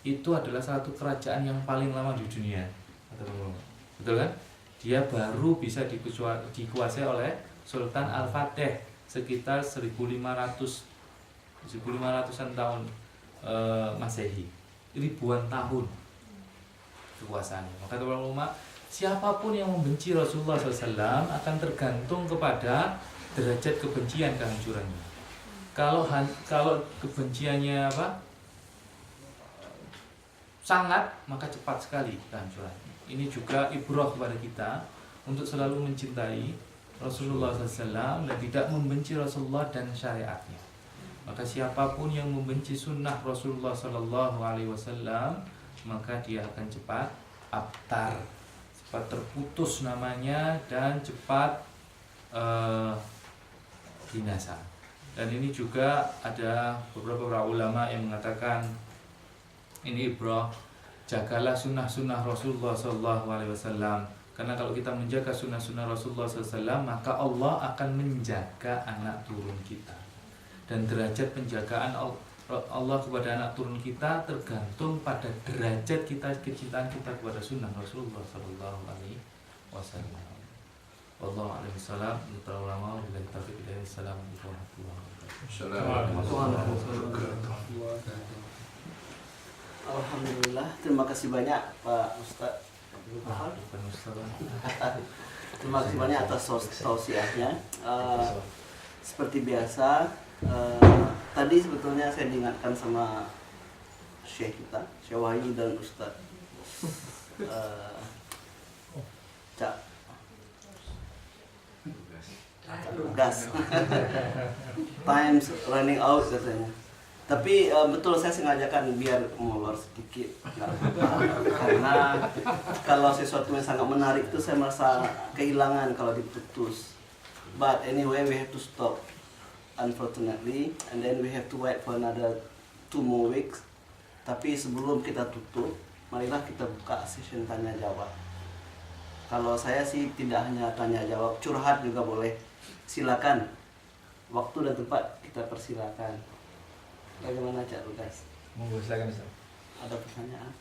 itu adalah satu kerajaan yang paling lama di dunia. Betul kan? Dia baru bisa dikuasai oleh Sultan Al-Fatih sekitar 1500 1.500-an tahun Masehi, ribuan tahun kekuasaannya. Maka para ulama, siapapun yang membenci Rasulullah SAW akan tergantung kepada derajat kebencian kehancurannya. Kalau kebenciannya sangat, maka cepat sekali kehancurannya. Ini juga ibrah kepada kita untuk selalu mencintai Rasulullah SAW dan tidak membenci Rasulullah dan syariatnya. Maka siapapun yang membenci sunnah Rasulullah SAW, maka dia akan cepat abtar, cepat terputus namanya, dan cepat binasa. Dan ini juga ada beberapa ulama yang mengatakan ini ibrah, jagalah sunnah-sunnah Rasulullah SAW. Karena kalau kita menjaga sunnah-sunnah Rasulullah SAW, maka Allah akan menjaga anak turun kita. Dan derajat penjagaan Allah kepada anak turun kita tergantung pada derajat kita, kecintaan kita kepada sunnah Rasulullah SAW. Wallahu a'lam bishawab. Untuk ulama bila taufiq hidayah. Assalamualaikum warahmatullahi wabarakatuh. Alhamdulillah, terima kasih banyak Pak Ustadz. Terima kasih banyak atas tausiahnya. Seperti biasa, tadi sebetulnya saya diingatkan sama Syekh kita, Syekh Wahyu dan Ustadz Cak Gas. Time's running out katanya. Tapi betul, saya sengajakan biar molor sedikit karena kalau sesuatu yang sangat menarik itu saya merasa kehilangan kalau diputus. But anyway, we have to stop unfortunately, and then we have to wait for another 2 more weeks. Tapi sebelum kita tutup, marilah kita buka session tanya jawab. Kalau saya sih tidak hanya tanya jawab, curhat juga boleh. Silakan, waktu dan tempat kita persilakan. Bagaimana Cak Lukas? Monggo silakan Ustaz. Ada pertanyaan?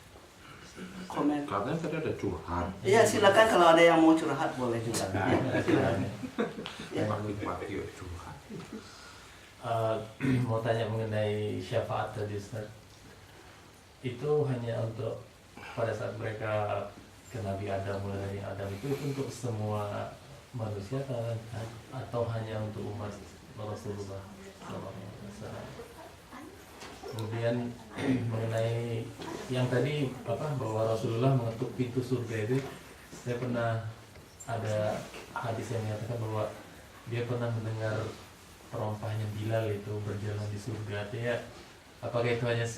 Komen? Katanya tadi ada curhat. Iya, silakan, kalau ada yang mau curhat boleh juga. Ya, silakan. Ya. Pagi-pagi curhat. Mau tanya mengenai syafaat tadi Ustaz. Itu hanya untuk pada saat mereka ke Nabi Adam, mulai dari Adam itu untuk semua manusia atau hanya untuk umat Rasulullah SAW? Kemudian mengenai yang tadi bahwa Rasulullah mengetuk pintu surga itu, saya pernah ada hadis yang menyatakan bahwa dia pernah mendengar terompahnya Bilal itu berjalan di surga. Artinya apakah itu hanya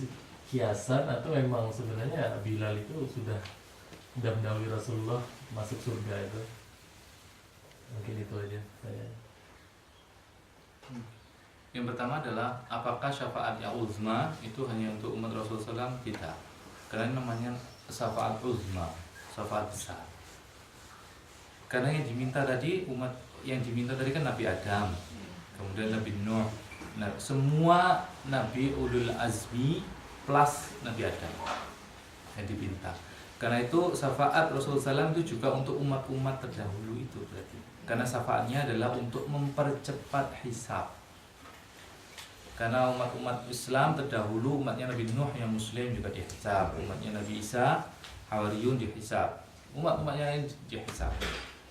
kiasan atau memang sebenarnya Bilal itu sudah mendahului Rasulullah masuk surga itu? Mungkin itu aja saya. Yang pertama adalah apakah syafaat yang uzma itu hanya untuk umat Rasulullah SAW? Tidak. Karena namanya syafaat uzma, syafaat besar. Karena yang diminta tadi kan Nabi Adam, kemudian Nabi Nuh, semua Nabi ulul azmi plus Nabi Adam yang diminta. Karena itu syafaat Rasulullah SAW itu juga untuk umat-umat terdahulu itu berarti. Karena syafaatnya adalah untuk mempercepat hisab. Karena umat-umat Islam terdahulu, umatnya Nabi Nuh yang Muslim juga dihisab, umatnya Nabi Isa Hawariyun dihisab, umat-umatnya yang dihisab.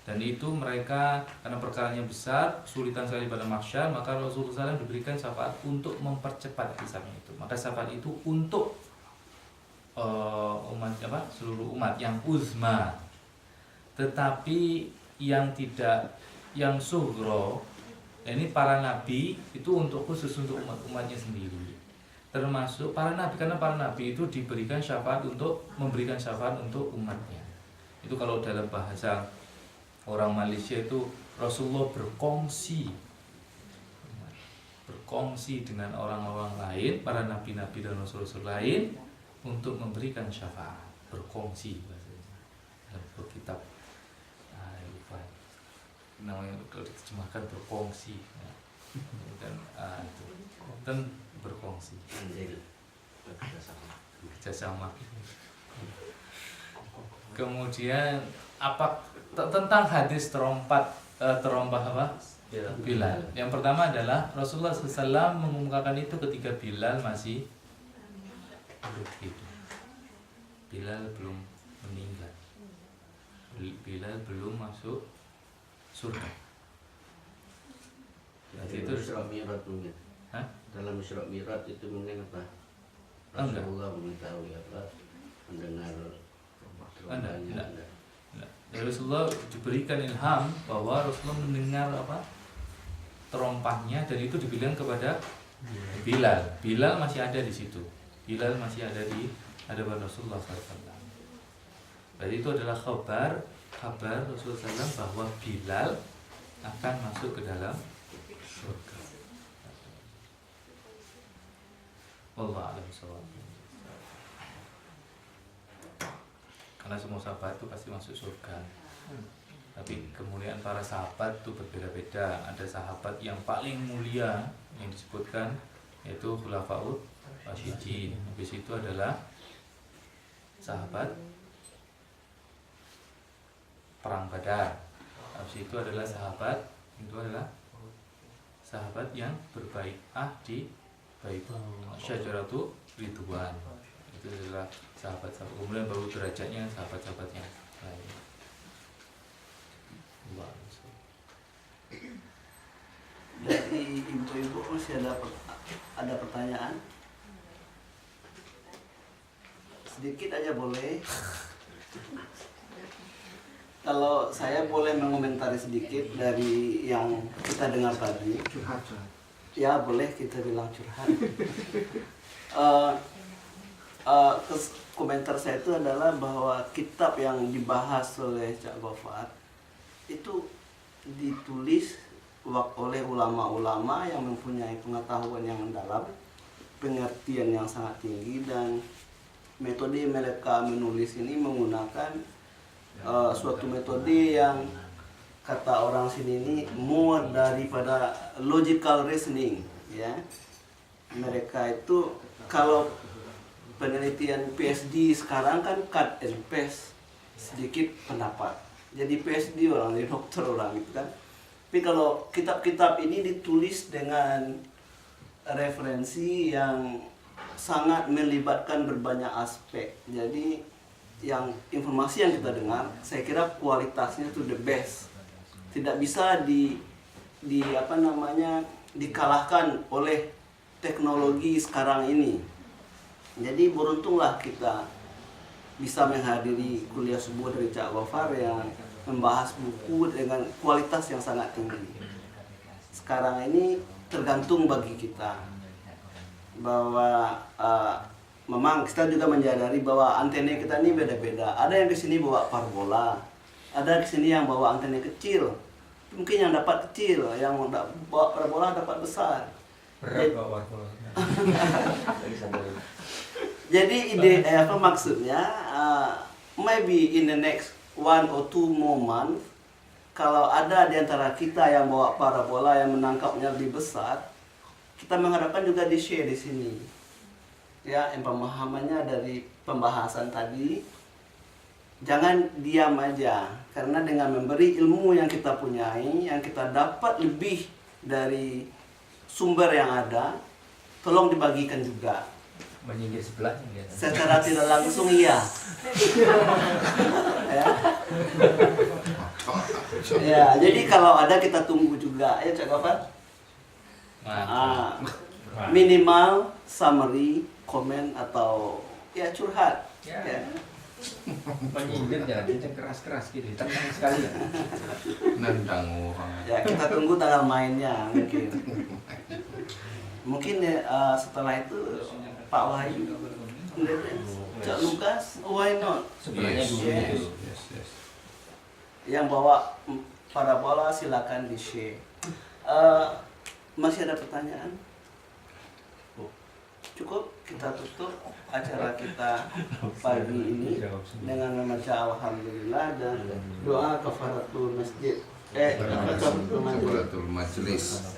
Dan itu mereka karena perkaranya besar, kesulitan sekali pada mahsyar, maka Rasulullah SAW diberikan syafaat untuk mempercepat hisabnya itu. Maka syafaat itu untuk seluruh umat yang uzma. Tetapi yang sughra, ini para nabi itu untuk khusus untuk umat-umatnya sendiri. Termasuk para nabi, karena para nabi itu diberikan syafaat untuk memberikan syafaat untuk umatnya. Itu kalau dalam bahasa orang Malaysia itu Rasulullah berkongsi dengan orang-orang lain, para nabi-nabi dan rasul-rasul lain untuk memberikan syafaat, berkongsi bahasanya. Dalam kitab namanya kalau diterjemahkan berkongsi, dan berkongsi, kerjasama. Kemudian tentang hadis terompah Bilal. Yang pertama adalah Rasulullah SAW mengumumkakan itu ketika Bilal masih hidup. Bilal belum meninggal. Bilal belum masuk surga. Berarti itu Isra Mi'raj mungkin. Hah? Dalam Isra Mi'raj itu mungkin apa? Enggak. Rasulullah mengetahui apa? Mendengar Enggak. Dan Rasulullah diberikan ilham bahwa Rasulullah mendengar apa? Terompahnya, dan itu dibilang kepada Bilal. Bilal masih ada di situ. Bilal masih ada di hadapan Rasulullah SAW. Berarti itu adalah kabar Rasulullah SAW bahwa Bilal akan masuk ke dalam surga. Wallahu a'lam bishawab. Karena semua sahabat itu pasti masuk surga. Tapi kemuliaan para sahabat itu berbeda-beda. Ada sahabat yang paling mulia yang disebutkan yaitu Khulafaur Rasyidin. Habis itu adalah sahabat perang Badar. Habis itu adalah sahabat yang berbai'ah di Bai'ah Syajaratul Ridwan. Itu adalah sahabat-sahabat. Kemudian baru derajatnya sahabat-sahabat yang lain. Dari ibu-ibu masih ada pertanyaan? Sedikit aja boleh. Kalau saya boleh mengomentari sedikit dari yang kita dengar tadi. Curhat. Ya boleh kita bilang curhat. Komentar saya itu adalah bahwa kitab yang dibahas oleh Cak Gofar itu ditulis oleh ulama-ulama yang mempunyai pengetahuan yang mendalam, pengertian yang sangat tinggi, dan metode mereka menulis ini menggunakan suatu metode yang kata orang sini ini more daripada logical reasoning, ya. Mereka itu kalau penelitian PhD sekarang kan cut and paste sedikit pendapat. Jadi PhD orang, jadi dokter orang gitu kan. Tapi kalau kitab-kitab ini ditulis dengan referensi yang sangat melibatkan berbanyak aspek. Jadi yang informasi yang kita dengar, saya kira kualitasnya itu the best. Tidak bisa dikalahkan oleh teknologi sekarang ini. Jadi beruntunglah kita bisa menghadiri kuliah subuh dari Cak Gofar yang membahas buku dengan kualitas yang sangat tinggi. Sekarang ini tergantung bagi kita bahwa memang kita juga menyadari bahwa antena kita ini beda-beda. Ada yang di sini bawa parabola, ada di sini yang bawa antena kecil. Mungkin yang dapat kecil, yang bawa parabola dapat besar. Berat bawa parabola. Jadi maksudnya maybe in the next 1 or 2 more months, kalau ada di antara kita yang bawa parabola yang menangkapnya lebih besar, kita mengharapkan juga di-share di sini. Ya, yang pemahamannya dari pembahasan tadi, jangan diam aja, karena dengan memberi ilmu yang kita punyai, yang kita dapat lebih dari sumber yang ada, tolong dibagikan juga. Menyinggir sebelahnya gitu. Secara tidak langsung iya. Ya, jadi kalau ada kita tunggu juga. Ayo Cak Gofar. Minimal summary, komen atau ya curhat. Ya. Menyindir jangan kenceng keras-keras gitu, tentang sekali ya. Nendang orang. Ya, kita tunggu tanggal mainnya mungkin. Mungkin setelah itu Pak Wahyu, Cak Lukas, why not? Sebenarnya dulu gitu. Yes. Yang bawa parabola silakan di-share. Masih ada pertanyaan? Cukup, kita tutup acara kita pagi ini dengan membaca Alhamdulillah dan doa kafaratul masjid. Kafaratul majlis.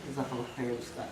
Jazakallah khair Ustaz.